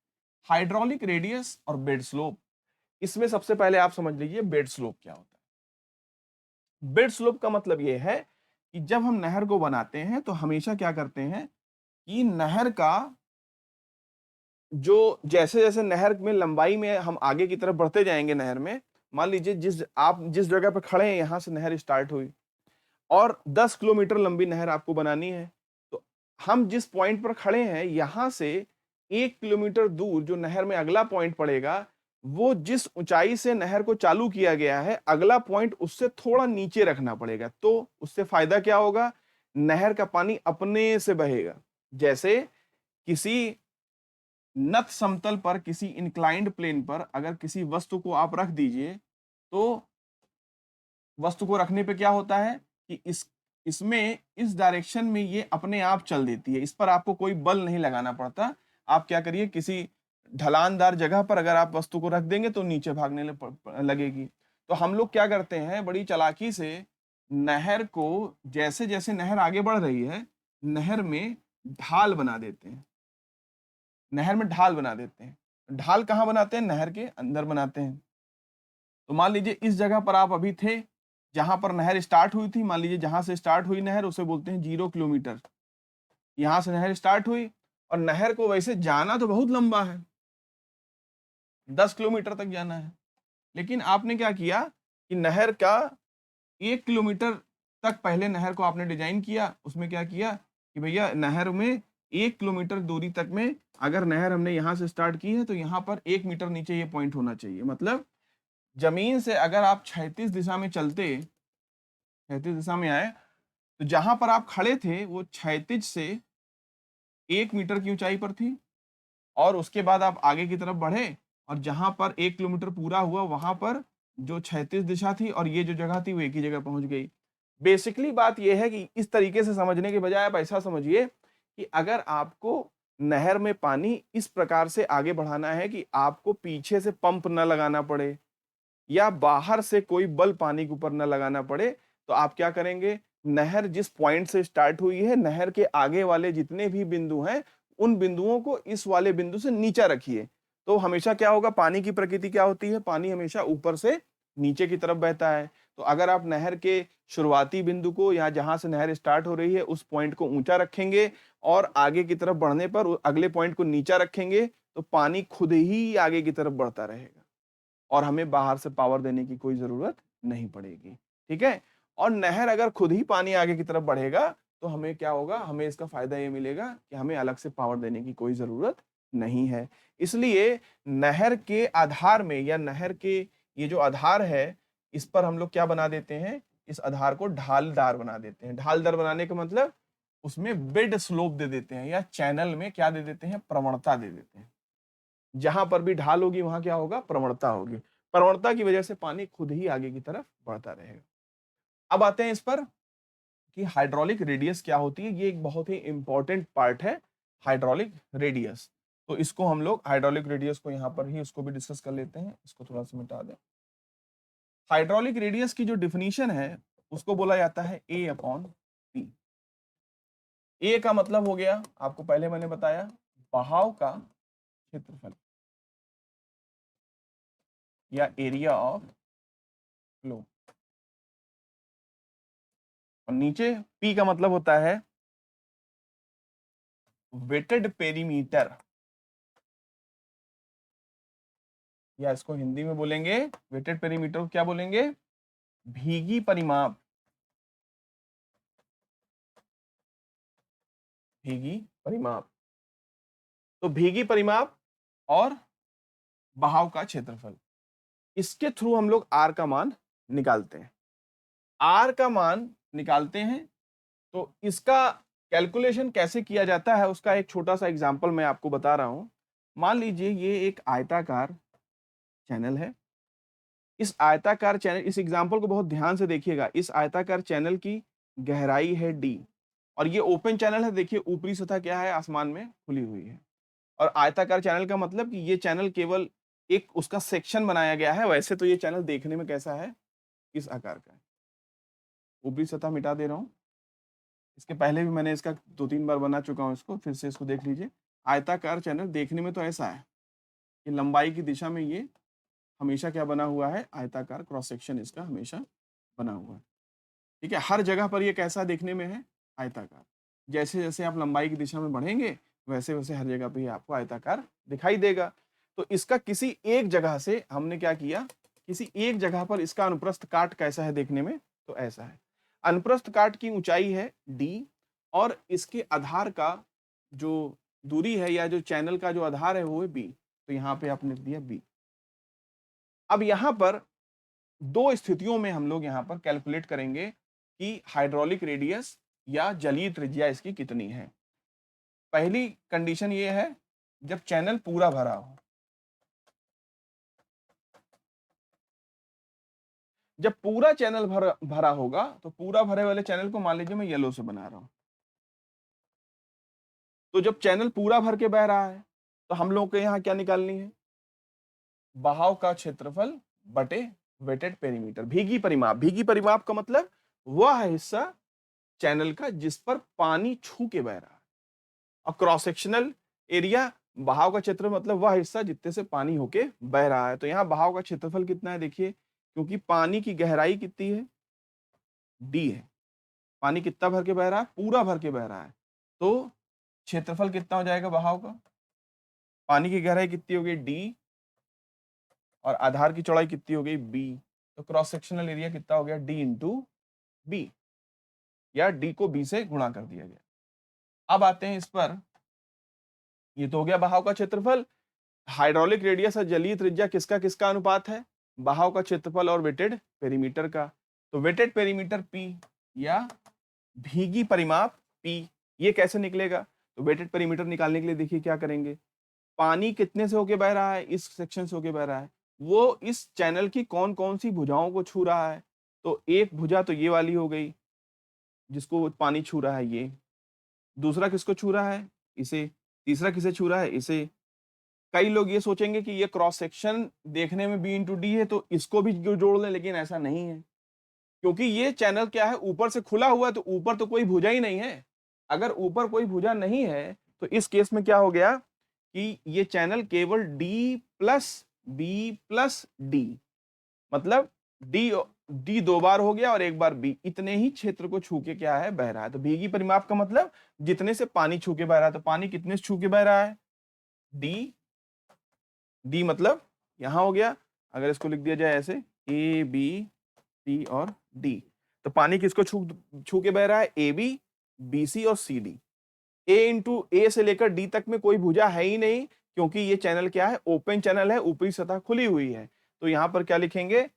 हाइड्रोलिक रेडियस और बेड स्लोप, इसमें सबसे पहले आप समझ लीजिए बेड स्लोप क्या होता है। बेड स्लोप का मतलब यह है कि जब हम नहर को बनाते हैं तो हमेशा क्या करते हैं कि नहर का जो जैसे जैसे नहर में लंबाई में हम आगे की तरफ बढ़ते जाएंगे नहर में, मान लीजिए आप जिस जगह पे खड़े हैं यहां से नहर स्टार्ट हुई और 10 किलोमीटर लंबी नहर आपको बनानी है, तो हम जिस पॉइंट पर खड़े हैं यहां से 1 किलोमीटर दूर जो नहर में अगला पॉइंट पड़ेगा, वो जिस ऊंचाई से नहर को चालू किया गया है अगला पॉइंट उससे थोड़ा नीचे रखना पड़ेगा। तो उससे फायदा क्या होगा, नहर का पानी अपने से बहेगा। जैसे किसी नत समतल पर, किसी इंक्लाइंड प्लेन पर अगर किसी वस्तु को आप रख दीजिए, तो वस्तु को रखने पे क्या होता है कि इसमें इस डायरेक्शन में ये अपने आप चल देती है, इस पर आपको कोई बल नहीं लगाना पड़ता। आप क्या करिए, किसी ढलानदार जगह पर अगर आप वस्तु को रख देंगे तो नीचे भागने लगेगी। तो हम लोग क्या करते हैं बड़ी चालाकी से, नहर को जैसे जैसे नहर आगे बढ़ रही है, नहर में ढाल बना देते हैं। नहर में ढाल बना देते हैं। ढाल कहाँ बनाते हैं, नहर के अंदर बनाते हैं। तो मान लीजिए इस जगह पर आप अभी थे जहां पर नहर स्टार्ट हुई थी, मान लीजिए जहां से स्टार्ट हुई नहर उसे बोलते हैं 0 किलोमीटर। यहां से नहर स्टार्ट हुई और नहर को वैसे जाना तो बहुत लंबा है, 10 किलोमीटर तक जाना है, लेकिन आपने क्या किया कि नहर का 1 किलोमीटर तक पहले नहर को आपने डिजाइन किया। उसमें क्या किया कि भैया नहर में 1 किलोमीटर दूरी तक में अगर नहर हमने यहाँ से स्टार्ट की है तो यहाँ पर 1 मीटर नीचे ये पॉइंट होना चाहिए। मतलब जमीन से अगर आप 36 दिशा में चलते, 36 दिशा में आए, तो जहां पर आप खड़े थे वो 36 से 1 मीटर की ऊंचाई पर थी, और उसके बाद आप आगे की तरफ बढ़े और जहां पर 1 किलोमीटर पूरा हुआ वहां पर जो 36 दिशा थी और ये जो जगह थी वो एक ही जगह पहुंच गई। बेसिकली बात यह है कि इस तरीके से समझने के बजाय आप ऐसा समझिए कि अगर आपको नहर में पानी इस प्रकार से आगे बढ़ाना है कि आपको पीछे से पंप न लगाना पड़े या बाहर से कोई बल पानी के ऊपर न लगाना पड़े, तो आप क्या करेंगे, नहर जिस पॉइंट से स्टार्ट हुई है नहर के आगे वाले जितने भी बिंदु हैं उन बिंदुओं को इस वाले बिंदु से नीचा रखिए। तो हमेशा क्या होगा, पानी की प्रकृति क्या होती है, पानी हमेशा ऊपर से नीचे की तरफ बहता है। तो अगर आप नहर के शुरुआती बिंदु को या जहां से नहर स्टार्ट हो रही है उस पॉइंट को ऊंचा रखेंगे और आगे की तरफ बढ़ने पर अगले पॉइंट को नीचा रखेंगे, तो पानी खुद ही आगे की तरफ बढ़ता रहेगा और हमें बाहर से पावर देने की कोई जरूरत नहीं पड़ेगी। ठीक है, और नहर अगर खुद ही पानी आगे की तरफ बढ़ेगा तो हमें क्या होगा, हमें इसका फायदा ये मिलेगा कि हमें अलग से पावर देने की कोई जरूरत नहीं है। इसलिए नहर के आधार में या नहर के ये जो आधार है इस पर हम लोग क्या बना देते हैं, इस आधार को ढालदार बना देते हैं। ढालदार बनाने का मतलब उसमें बेड स्लोप दे देते हैं या चैनल में क्या दे देते हैं, प्रवणता दे देते हैं। जहां पर भी ढाल होगी वहां क्या होगा, प्रवणता होगी। प्रवणता की वजह से पानी खुद ही आगे की तरफ बढ़ता रहेगा। अब आते हैं इस पर कि हाइड्रोलिक रेडियस क्या होती है। ये एक बहुत ही इंपॉर्टेंट पार्ट है, हाइड्रोलिक रेडियस। तो इसको हम लोग हाइड्रोलिक रेडियस को यहाँ पर ही इसको भी डिस्कस कर लेते हैं। इसको थोड़ा सा मिटा दें। हाइड्रोलिक रेडियस की जो डिफिनीशन है उसको बोला जाता है ए अपॉन पी। ए का मतलब हो गया, आपको पहले मैंने बताया, बहाव का क्षेत्रफल या एरिया ऑफ फ्लो, और नीचे पी का मतलब होता है वेटेड पेरीमीटर, या इसको हिंदी में बोलेंगे, वेटेड पेरीमीटर को क्या बोलेंगे, भीगी परिमाप, भीगी परिमाप। तो भीगी परिमाप और बहाव का क्षेत्रफल, इसके थ्रू हम लोग आर का मान निकालते हैं। आर का मान निकालते हैं तो इसका कैलकुलेशन कैसे किया जाता है उसका एक छोटा सा एग्जांपल मैं आपको बता रहा हूं। मान लीजिए ये एक आयताकार चैनल है। इस आयताकार चैनल, इस एग्जांपल को बहुत ध्यान से देखिएगा। इस आयताकार चैनल की गहराई है डी और ये ओपन चैनल है। देखिए ऊपरी सतह क्या है, आसमान में खुली हुई है। और आयताकार चैनल का मतलब कि ये चैनल केवल एक उसका सेक्शन बनाया गया है। वैसे तो ये चैनल देखने में कैसा है, इस आकार का है। ऊपरी सतह मिटा दे रहा हूं। इसके पहले भी मैंने इसका 2-3 बार बना चुका हूं इसको, फिर से इसको देख लीजिए। आयताकार चैनल देखने में तो ऐसा है कि लंबाई की दिशा में ये हमेशा क्या बना हुआ है, आयताकार क्रॉस सेक्शन इसका हमेशा बना हुआ है। ठीक है, हर जगह पर ये कैसा देखने में है, आयताकार। जैसे जैसे आप लंबाई की दिशा में बढ़ेंगे वैसे वैसे हर जगह पे ये आपको आयताकार दिखाई देगा। तो इसका किसी एक जगह से हमने क्या किया, किसी एक जगह पर इसका अनुप्रस्थ काट कैसा है देखने में, तो ऐसा है। अनुप्रस्थ काट की ऊंचाई है डी और इसके आधार का जो दूरी है या जो चैनल का जो आधार है वो है बी। तो यहाँ पे आपने लिख दिया बी। अब यहाँ पर दो स्थितियों में हम लोग यहाँ पर कैलकुलेट करेंगे कि हाइड्रोलिक रेडियस या जलीय त्रिज्या इसकी कितनी है। पहली कंडीशन ये है जब चैनल पूरा भरा हो। जब पूरा चैनल भरा होगा तो पूरा भरे वाले चैनल को मान लीजिए मैं येलो से बना रहा हूं। तो जब चैनल पूरा भर के बह रहा है तो हम लोग को यहाँ क्या निकालनी है, बहाव का क्षेत्रफल बटे वेटेड पेरीमीटर। भीगी परिमाप, भीगी परिमाप का मतलब वह हिस्सा चैनल का जिस पर पानी छू के बह रहा है। और क्रॉस सेक्शनल एरिया, बहाव का क्षेत्र मतलब वह हिस्सा जितने से पानी होके बह रहा है। तो यहाँ बहाव का क्षेत्रफल कितना है देखिए, क्योंकि पानी की गहराई कितनी है, डी है। पानी कितना भर के बह रहा है, पूरा भर के बह रहा है। तो क्षेत्रफल कितना हो जाएगा बहाव का, पानी की गहराई कितनी हो गई डी और आधार की चौड़ाई कितनी हो गई बी। तो क्रॉस सेक्शनल एरिया कितना हो गया, डी इंटू बी, या डी को बी से गुणा कर दिया गया। अब आते हैं इस पर, ये तो हो गया बहाव का क्षेत्रफल। हाइड्रोलिक रेडियस और जलीय त्रिज्या किसका किसका अनुपात है, बहाव का क्षेत्रफल और वेटेड पेरीमीटर का। तो वेटेड पेरीमीटर P या भीगी परिमाप P, ये कैसे निकलेगा, तो वेटेड पेरीमीटर निकालने के लिए देखिए क्या करेंगे। पानी कितने से होके बह रहा है, इस सेक्शन से होके बह रहा है। वो इस चैनल की कौन कौन सी भुजाओं को छू रहा है, तो एक भुजा तो ये वाली हो गई जिसको पानी छू रहा है ये, दूसरा किसको छू रहा है, इसे, तीसरा किसे छू रहा है, इसे। कई लोग ये सोचेंगे कि ये क्रॉस सेक्शन देखने में बी इंटू डी है तो इसको भी जोड़ लें, लेकिन ऐसा नहीं है, क्योंकि ये चैनल क्या है, ऊपर से खुला हुआ है। तो ऊपर तो कोई भुजा ही नहीं है। अगर ऊपर कोई भुजा नहीं है तो इस केस में क्या हो गया कि ये चैनल केवल D plus B plus D, मतलब डी डी दो बार हो गया और एक बार बी, इतने ही क्षेत्र को छू के क्या है, बह रहा है। तो भीगी परिमाप का मतलब जितने से पानी छू के बह रहा है। तो पानी कितने से छू के बह रहा है, डी, डी मतलब यहां हो गया। अगर इसको लिख दिया जाए ऐसे, ए बी सी और डी, तो पानी किसको छू छू के बह रहा है, ए बी, बी सी और सी डी। ए इंटू ए से लेकर डी तक में कोई भुजा है ही नहीं, क्योंकि ये चैनल क्या है, ओपन चैनल है, ऊपरी सतह खुली हुई है। तो यहां पर क्या लिखेंगे,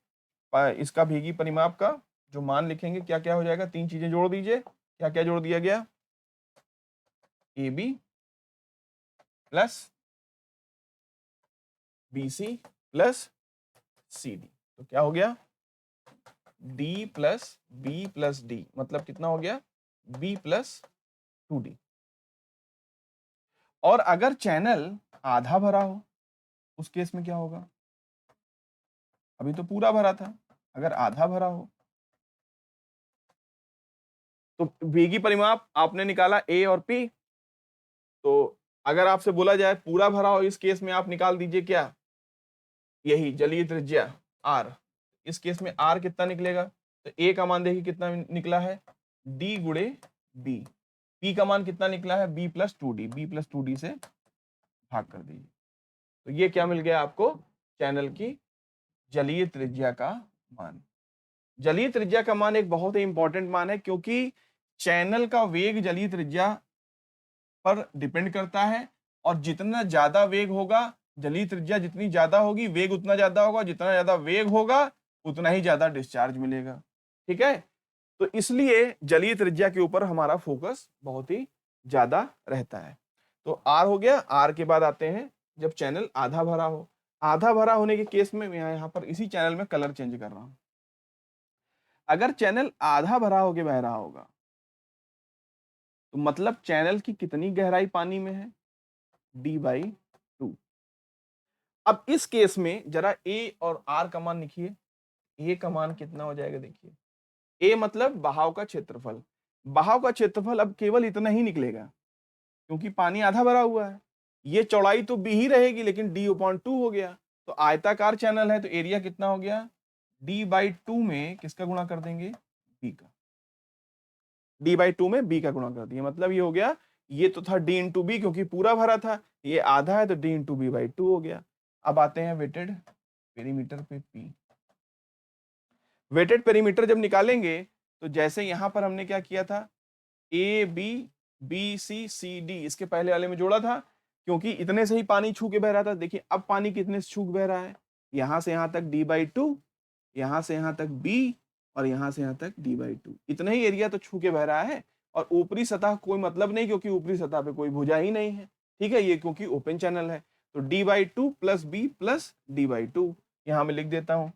इसका भीगी परिमाप का जो मान लिखेंगे, क्या क्या हो जाएगा, तीन चीजें जोड़ दीजिए। क्या क्या जोड़ दिया गया, A B plus B C plus C D, तो क्या हो गया, D plus B plus D, मतलब कितना हो गया, बी प्लस 2D। और अगर चैनल आधा भरा हो उस केस में क्या होगा, अभी तो पूरा भरा था, अगर आधा भरा हो तो वेगी परिमाप आपने निकाला ए और पी। तो अगर आपसे बोला जाए पूरा भरा हो, इस केस में आप निकाल दीजिए क्या, यही जलीय त्रिज्या आर। इस केस में आर कितना निकलेगा, तो ए का मान देखिए कितना निकला है, डी गुणे बी। पी का मान कितना निकला है, B plus two D, B plus two D से भाग कर दीजिए। तो ये क्या मिल गया आपको, चैनल की जलीय त्रिज्या का मान। जलीय त्रिज्या का मान एक बहुत ही इंपॉर्टेंट मान है, क्योंकि चैनल का वेग जलीय त्रिज्या पर डिपेंड करता है और जितना ज्यादा वेग होगा, जलीय त्रिज्या जितनी ज्यादा होगी वेग उतना ज्यादा होगा, जितना ज्यादा वेग होगा उतना ही ज्यादा डिस्चार्ज मिलेगा। ठीक है, तो इसलिए जलीय त्रिज्या के ऊपर हमारा फोकस बहुत ही ज्यादा रहता है। तो आर हो गया। आर के बाद आते हैं जब चैनल आधा भरा हो। आधा भरा होने के केस में मैं यहाँ पर इसी चैनल में कलर चेंज कर रहा हूं। अगर चैनल आधा भरा होके बह रहा होगा तो मतलब चैनल की कितनी गहराई पानी में है, D/2। अब इस केस में जरा ए और आर का मान लिखिए। ए का मान कितना हो जाएगा, देखिए ए मतलब बहाव का क्षेत्रफल। बहाव का क्षेत्रफल अब केवल इतना ही निकलेगा क्योंकि पानी आधा भरा हुआ है। ये चौड़ाई तो बी ही रहेगी लेकिन D/2 हो गया। तो आयताकार चैनल है तो एरिया कितना हो गया, D/2 में किसका गुणा कर देंगे, बी का। D/2 में बी का गुणा कर दिया, मतलब ये हो गया, ये तो था D इंटू बी क्योंकि पूरा भरा था, ये आधा है तो D इंटू B/2 हो गया। अब आते हैं वेटेड पेरीमीटर पे P। वेटेड पेरीमीटर जब निकालेंगे तो जैसे यहां पर हमने क्या किया था, A B B C C D इसके पहले वाले में जोड़ा था क्योंकि इतने से ही पानी छू के बह रहा था। देखिए अब पानी कितने से छू के बह रहा है, यहां से यहां तक D/2, यहां से यहां तक B और यहां से यहां तक D/2, इतना ही एरिया तो छू के बह रहा है। और ऊपरी सतह कोई मतलब नहीं क्योंकि ऊपरी सतह पे कोई भुजा ही नहीं है। ठीक है, ये क्योंकि ओपन चैनल है तो D/2 plus B plus D/2 यहां मैं लिख देता हूं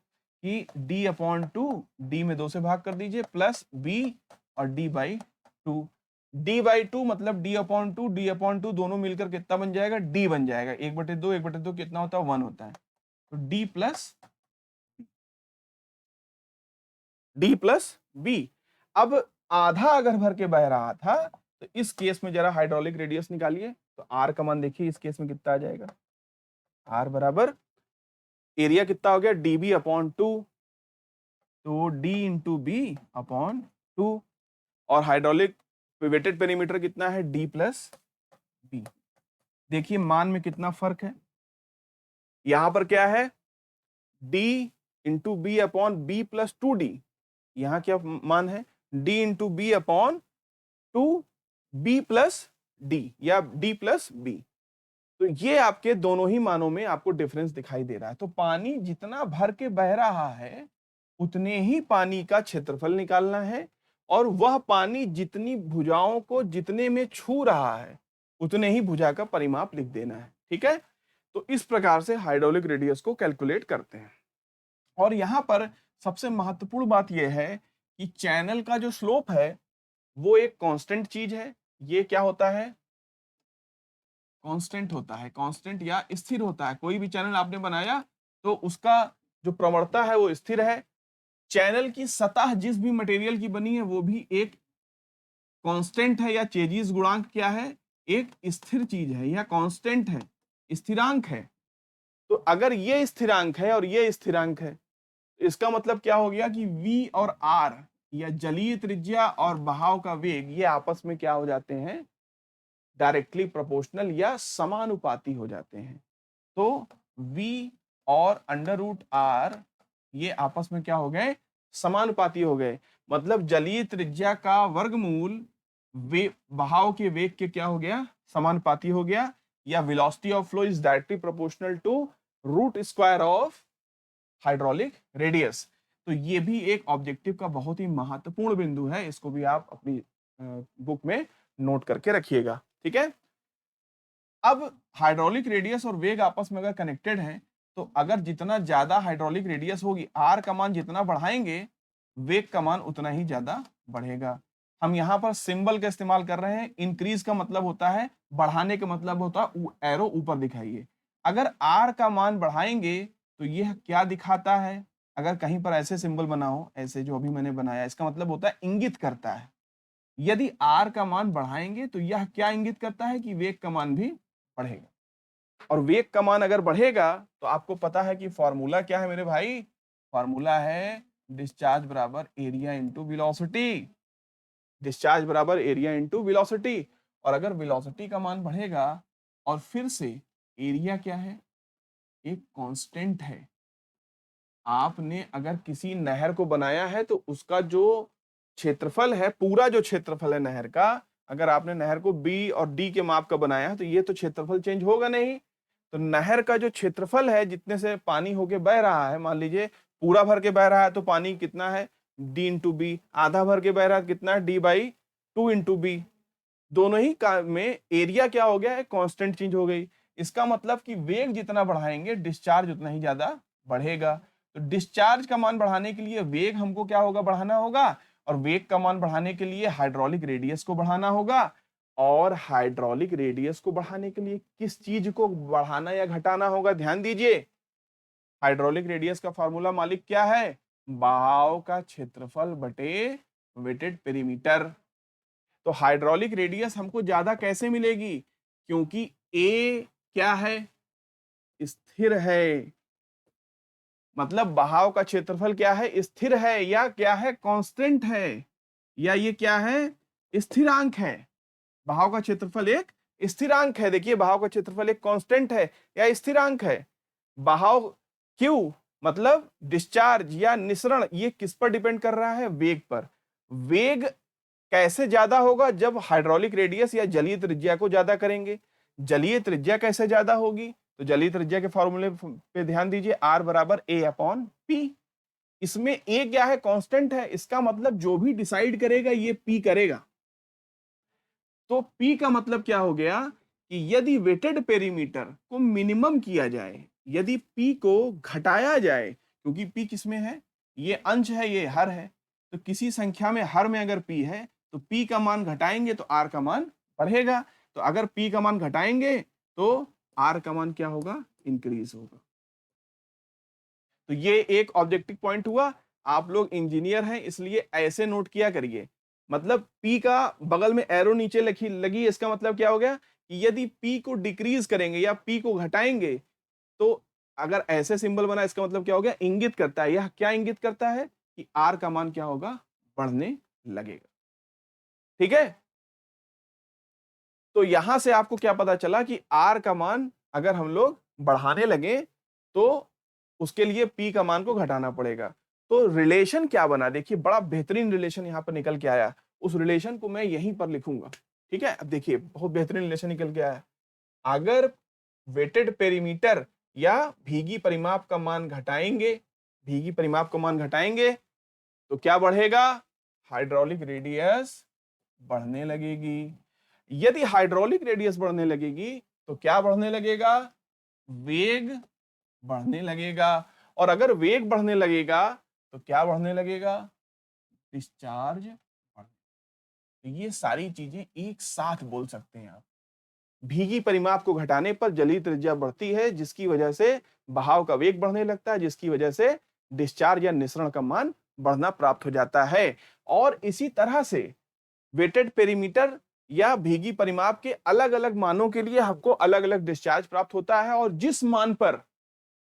कि D/2, D में 2 से भाग कर दीजिए, प्लस B और D/2। D/2 मतलब D/2 D/2 दोनों मिलकर कितना बन जाएगा, D बन जाएगा। 1/2 1/2 कितना होता है, 1 होता है। तो D प्लस B। अब आधा अगर भर के बह रहा था तो इस केस में जरा हाइड्रोलिक रेडियस निकालिए। तो R का मान देखिए इस केस में कितना आ जाएगा, R बराबर एरिया कितना हो गया, DB/2, तो D इंटू B/2। और हाइड्रोलिक वेटेड पेरीमीटर कितना है, D प्लस B। देखिए मान में कितना फर्क है, यहां पर क्या है, D into B/B plus 2D। यहां क्या मान है, D into B/2 B plus D या D प्लस B। तो ये आपके दोनों ही मानों में आपको डिफरेंस दिखाई दे रहा है। तो पानी जितना भर के बह रहा है उतने ही पानी का क्षेत्रफल निकालना है और वह पानी जितनी भुजाओं को जितने में छू रहा है उतने ही भुजा का परिमाप लिख देना है। ठीक है, तो इस प्रकार से हाइड्रोलिक रेडियस को कैलकुलेट करते हैं। और यहां पर सबसे महत्वपूर्ण बात यह है कि चैनल का जो स्लोप है वो एक कांस्टेंट चीज है। ये क्या होता है, कांस्टेंट होता है, कांस्टेंट या स्थिर होता है। कोई भी चैनल आपने बनाया तो उसका जो प्रवणता है वो स्थिर है। चैनल की सतह जिस भी मटेरियल की बनी है वो भी एक कांस्टेंट है या चेजिस गुणांक क्या है, एक स्थिर चीज है या कांस्टेंट है, स्थिरांक है। तो अगर ये स्थिरांक है और ये स्थिरांक है तो इसका मतलब क्या हो गया कि V और R या जलीय त्रिज्या और बहाव का वेग ये आपस में क्या हो जाते हैं, डायरेक्टली प्रोपोर्शनल या समानुपाती हो जाते हैं। तो V और √R ये आपस में क्या हो गए, समानुपाती हो गए। मतलब जलीय त्रिज्या का वर्गमूल वे बहाव के वेग के क्या हो गया, समानुपाती हो गया। या velocity of flow is directly proportional to √² of hydraulic radius. तो ये भी एक ऑब्जेक्टिव का बहुत ही महत्वपूर्ण बिंदु है, इसको भी आप अपनी बुक में नोट करके रखिएगा। ठीक है, अब हाइड्रोलिक रेडियस और वेग आपस में अगर कनेक्टेड हैं तो अगर जितना ज्यादा हाइड्रोलिक रेडियस होगी, आर का मान जितना बढ़ाएंगे वेग का मान उतना ही ज्यादा बढ़ेगा। हम यहाँ पर सिंबल का इस्तेमाल कर रहे हैं। इंक्रीज का मतलब होता है बढ़ाने का मतलब होता है एरो ऊपर दिखाइए। अगर आर का मान बढ़ाएंगे तो यह क्या दिखाता है, अगर कहीं पर ऐसे सिंबल बना हो, ऐसे जो अभी मैंने बनाया, इसका मतलब होता है इंगित करता है। यदि आर का मान बढ़ाएंगे तो यह क्या इंगित करता है कि वेग का मान भी बढ़ेगा। और वेग का मान अगर बढ़ेगा तो आपको पता है कि फॉर्मूला क्या है मेरे भाई, फॉर्मूला है डिस्चार्ज बराबर एरिया इंटू वेलोसिटी। डिस्चार्ज बराबर एरिया इंटू वेलोसिटी। और अगर वेलोसिटी का मान बढ़ेगा और फिर से एरिया क्या है, एक कांस्टेंट है। आपने अगर किसी नहर को बनाया है तो उसका जो क्षेत्रफल है, पूरा जो क्षेत्रफल है नहर का, अगर आपने नहर को बी और डी के माप का बनाया तो ये तो क्षेत्रफल चेंज होगा नहीं। तो नहर का जो क्षेत्रफल है, जितने से पानी होके बह रहा है, मान लीजिए पूरा भर के बह रहा है तो पानी कितना है, डी इंटू बी, आधा भर के बह रहा है कितना है, D by two into B. दोनों ही का में एरिया क्या हो गया है, कांस्टेंट चेंज हो गई। इसका मतलब कि वेग जितना बढ़ाएंगे डिस्चार्ज उतना ही ज्यादा बढ़ेगा। तो डिस्चार्ज का मान बढ़ाने के लिए वेग हमको क्या होगा, बढ़ाना होगा, और वेग का मान बढ़ाने के लिए हाइड्रोलिक रेडियस को बढ़ाना होगा। और हाइड्रोलिक रेडियस को बढ़ाने के लिए किस चीज को बढ़ाना या घटाना होगा, ध्यान दीजिए। हाइड्रोलिक रेडियस का फॉर्मूला मालिक क्या है, बहाव का क्षेत्रफल बटे वेटेड पेरीमीटर। तो हाइड्रोलिक रेडियस हमको ज्यादा कैसे मिलेगी, क्योंकि ए क्या है, स्थिर है। मतलब बहाव का क्षेत्रफल क्या है, स्थिर है, या क्या है, कांस्टेंट है, या ये क्या है, स्थिरांक है। बहाव का क्षेत्रफल एक स्थिरांक है। देखिए बहाव का क्षेत्रफल एक कांस्टेंट है या स्थिरांक है। बहाव क्यू मतलब डिस्चार्ज या निसरण, ये किस पर डिपेंड कर रहा है, वेग पर। वेग कैसे ज्यादा होगा, जब हाइड्रोलिक रेडियस या जलीय त्रिज्या को ज्यादा करेंगे। जलीय त्रिज्या कैसे ज्यादा होगी, तो जलीय त्रिज्या के फॉर्मूले पे ध्यान दीजिए, आर बराबर ए अपॉन पी। इसमें ए क्या है, कांस्टेंट है, इसका मतलब जो भी डिसाइड करेगा ये पी करेगा। तो पी का मतलब क्या हो गया कि यदि वेटेड पेरीमीटर को मिनिमम किया जाए, यदि पी को घटाया जाए, क्योंकि पी किसमें है, ये अंश है, ये हर है। तो किसी संख्या में हर में अगर पी है तो पी का मान घटाएंगे तो आर का मान बढ़ेगा। तो अगर पी का मान घटाएंगे तो आर का मान क्या होगा, इंक्रीज होगा। तो ये एक ऑब्जेक्टिव पॉइंट हुआ। आप लोग इंजीनियर हैं इसलिए ऐसे नोट किया करिए। मतलब P का बगल में एरो नीचे लगी, इसका मतलब क्या हो गया कि यदि P को डिक्रीज करेंगे या P को घटाएंगे, तो अगर ऐसे सिंबल बना, इसका मतलब क्या हो गया, इंगित करता है। यह क्या इंगित करता है कि R का मान क्या होगा, बढ़ने लगेगा। ठीक है, तो यहां से आपको क्या पता चला कि R का मान अगर हम लोग बढ़ाने लगे तो उसके लिए P का मान को घटाना पड़ेगा। तो रिलेशन क्या बना, देखिए बड़ा बेहतरीन रिलेशन यहां पर निकल के आया। उस रिलेशन को मैं यहीं पर लिखूंगा। ठीक है, अब देखिए बहुत बेहतरीन रिलेशन निकल के आया। अगर वेटेड पेरीमीटर या भीगी परिमाप का मान घटाएंगे, भीगी परिमाप का मान घटाएंगे तो क्या बढ़ेगा, हाइड्रोलिक रेडियस बढ़ने लगेगी। यदि हाइड्रोलिक रेडियस बढ़ने लगेगी तो क्या बढ़ने लगेगा, वेग बढ़ने लगेगा। और अगर वेग बढ़ने लगेगा तो क्या बढ़ने लगेगा, डिस्चार्ज बढ़ने। तो ये सारी चीजें एक साथ बोल सकते हैं आप। भीगी परिमाप को घटाने पर जलीय त्रिज्या बढ़ती है, जिसकी वजह से बहाव का वेग बढ़ने लगता है, जिसकी वजह से डिस्चार्ज या निसरण का मान बढ़ना प्राप्त हो जाता है। और इसी तरह से वेटेड पेरीमीटर या भीगी परिमाप के अलग अलग मानों के लिए हमको अलग अलग डिस्चार्ज प्राप्त होता है। और जिस मान पर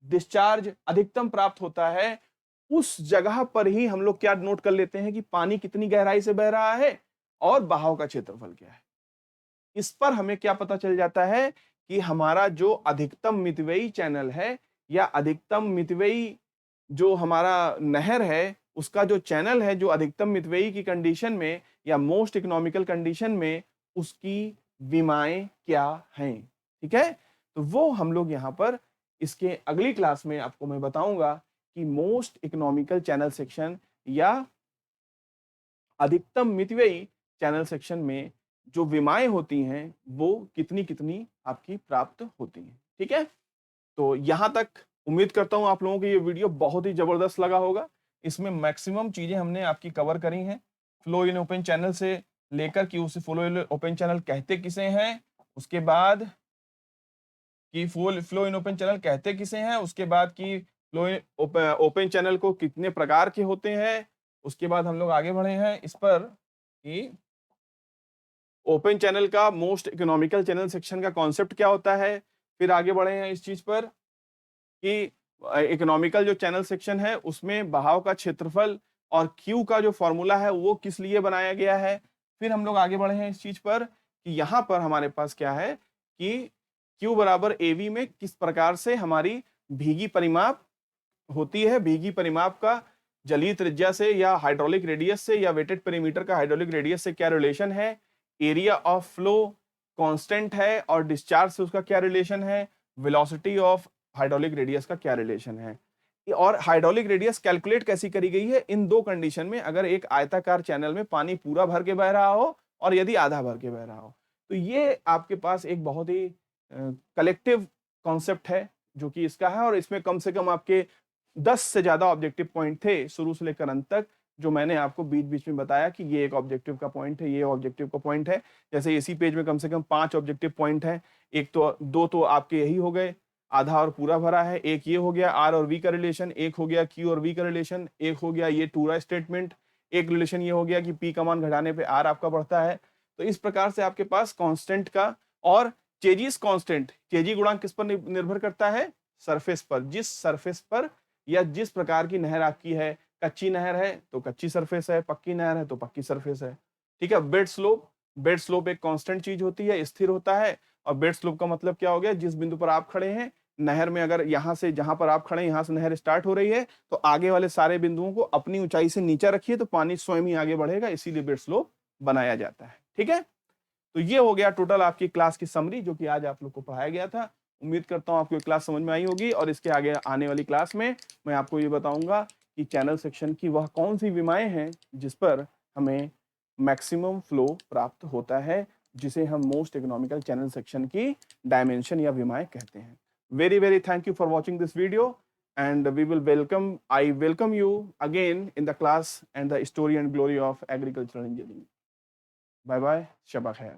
डिस्चार्ज अधिकतम प्राप्त होता है उस जगह पर ही हम लोग क्या नोट कर लेते हैं कि पानी कितनी गहराई से बह रहा है और बहाव का क्षेत्रफल क्या है। इस पर हमें क्या पता चल जाता है कि हमारा जो अधिकतम मितव्ययी चैनल है या अधिकतम मितव्ययी जो हमारा नहर है उसका जो चैनल है, जो अधिकतम मितव्ययी की कंडीशन में या मोस्ट इकोनॉमिकल कंडीशन में उसकी विमाएं क्या हैं। ठीक है, तो वो हम लोग यहाँ पर इसके अगली क्लास में आपको मैं बताऊंगा कि मोस्ट इकोनॉमिकल चैनल सेक्शन या अधिकतम मितव्ययी चैनल सेक्शन में जो विमाएं होती हैं वो कितनी कितनी आपकी प्राप्त होती हैं। ठीक है, तो यहां तक उम्मीद करता हूं आप लोगों को ये वीडियो बहुत ही जबरदस्त लगा होगा। इसमें मैक्सिमम चीजें हमने आपकी कवर करी हैं, फ्लो इन ओपन चैनल से लेकर कि उसे फ्लो इन ओपन चैनल कहते किसे हैं, उसके बाद कि फ्लो इन ओपन चैनल कहते किसे हैं, उसके बाद कि फ्लो इन ओपन चैनल को कितने प्रकार के होते हैं। उसके बाद हम लोग आगे बढ़े हैं इस पर कि ओपन चैनल का मोस्ट इकोनॉमिकल चैनल सेक्शन का कॉन्सेप्ट क्या होता है। फिर आगे बढ़े हैं इस चीज पर कि इकोनॉमिकल जो चैनल सेक्शन है उसमें बहाव का क्षेत्रफल और क्यू का जो फॉर्मूला है वो किस लिए बनाया गया है। फिर हम लोग आगे बढ़े हैं इस चीज पर कि यहाँ पर हमारे पास क्या है कि क्यू बराबर एवी में किस प्रकार से हमारी भीगी परिमाप होती है, भीगी परिमाप का जलीय त्रिज्या से या हाइड्रोलिक रेडियस से या वेटेड पेरीमीटर का हाइड्रोलिक रेडियस से क्या रिलेशन है। एरिया ऑफ फ्लो कांस्टेंट है और डिस्चार्ज से उसका क्या रिलेशन है, वेलोसिटी ऑफ हाइड्रोलिक रेडियस का क्या रिलेशन है। और हाइड्रोलिक रेडियस कैलकुलेट कैसी करी गई है, इन दो कंडीशन में, अगर एक आयताकार चैनल में पानी पूरा भर के बह रहा हो और यदि आधा भर के बह रहा हो। तो ये आपके पास एक बहुत ही कलेक्टिव कॉन्सेप्ट है जो कि इसका है, और इसमें कम से कम आपके 10 से ज्यादा ऑब्जेक्टिव पॉइंट थे शुरू से लेकर अंत तक, जो मैंने आपको बीच बीच में बताया कि ये एक ऑब्जेक्टिव का पॉइंट है, ये ऑब्जेक्टिव का पॉइंट है। जैसे इसी पेज में कम से कम 5 ऑब्जेक्टिव पॉइंट हैं, एक तो दो तो आपके यही हो गए, आधा और पूरा भरा है, एक ये हो गया आर और वी का रिलेशन, एक हो गया क्यू और वी का रिलेशन, एक हो गया ये टूरा स्टेटमेंट, एक रिलेशन ये हो गया कि पी का मान घटाने पे आर आपका बढ़ता है। तो इस प्रकार से आपके पास कांस्टेंट का, और चेजिस कांस्टेंट, चेजी गुणांक किस पर निर्भर करता है, सरफेस पर। जिस सरफेस पर या जिस प्रकार की नहर आपकी है, कच्ची नहर है तो कच्ची सरफेस है, पक्की नहर है तो पक्की सरफेस है। ठीक है। बेड स्लोप, बेड स्लोप एक कांस्टेंट चीज होती है, स्थिर होता है। और बेड स्लोप का मतलब क्या हो गया, जिस बिंदु पर आप खड़े हैं नहर में, अगर यहां से जहां पर आप खड़े हैं यहां से नहर स्टार्ट हो रही है, तो आगे वाले सारे बिंदुओं को अपनी ऊंचाई से नीचे रखिए तो पानी स्वयं ही आगे बढ़ेगा, इसीलिए बेड स्लोप बनाया जाता है। ठीक है। तो ये हो गया टोटल आपकी क्लास की समरी, जो कि आज आप लोग को पढ़ाया गया था। उम्मीद करता हूं आपको क्लास समझ में आई होगी, और इसके आगे आने वाली क्लास में मैं आपको ये बताऊंगा कि चैनल सेक्शन की वह कौन सी विमाएं हैं जिस पर हमें मैक्सिमम फ्लो प्राप्त होता है, जिसे हम मोस्ट इकोनॉमिकल चैनल सेक्शन की डायमेंशन या विमाएं कहते हैं। Very very thank you for watching this video, and I welcome you again in the class and the story and glory of agricultural engineering. Bye bye, Shabba Khair.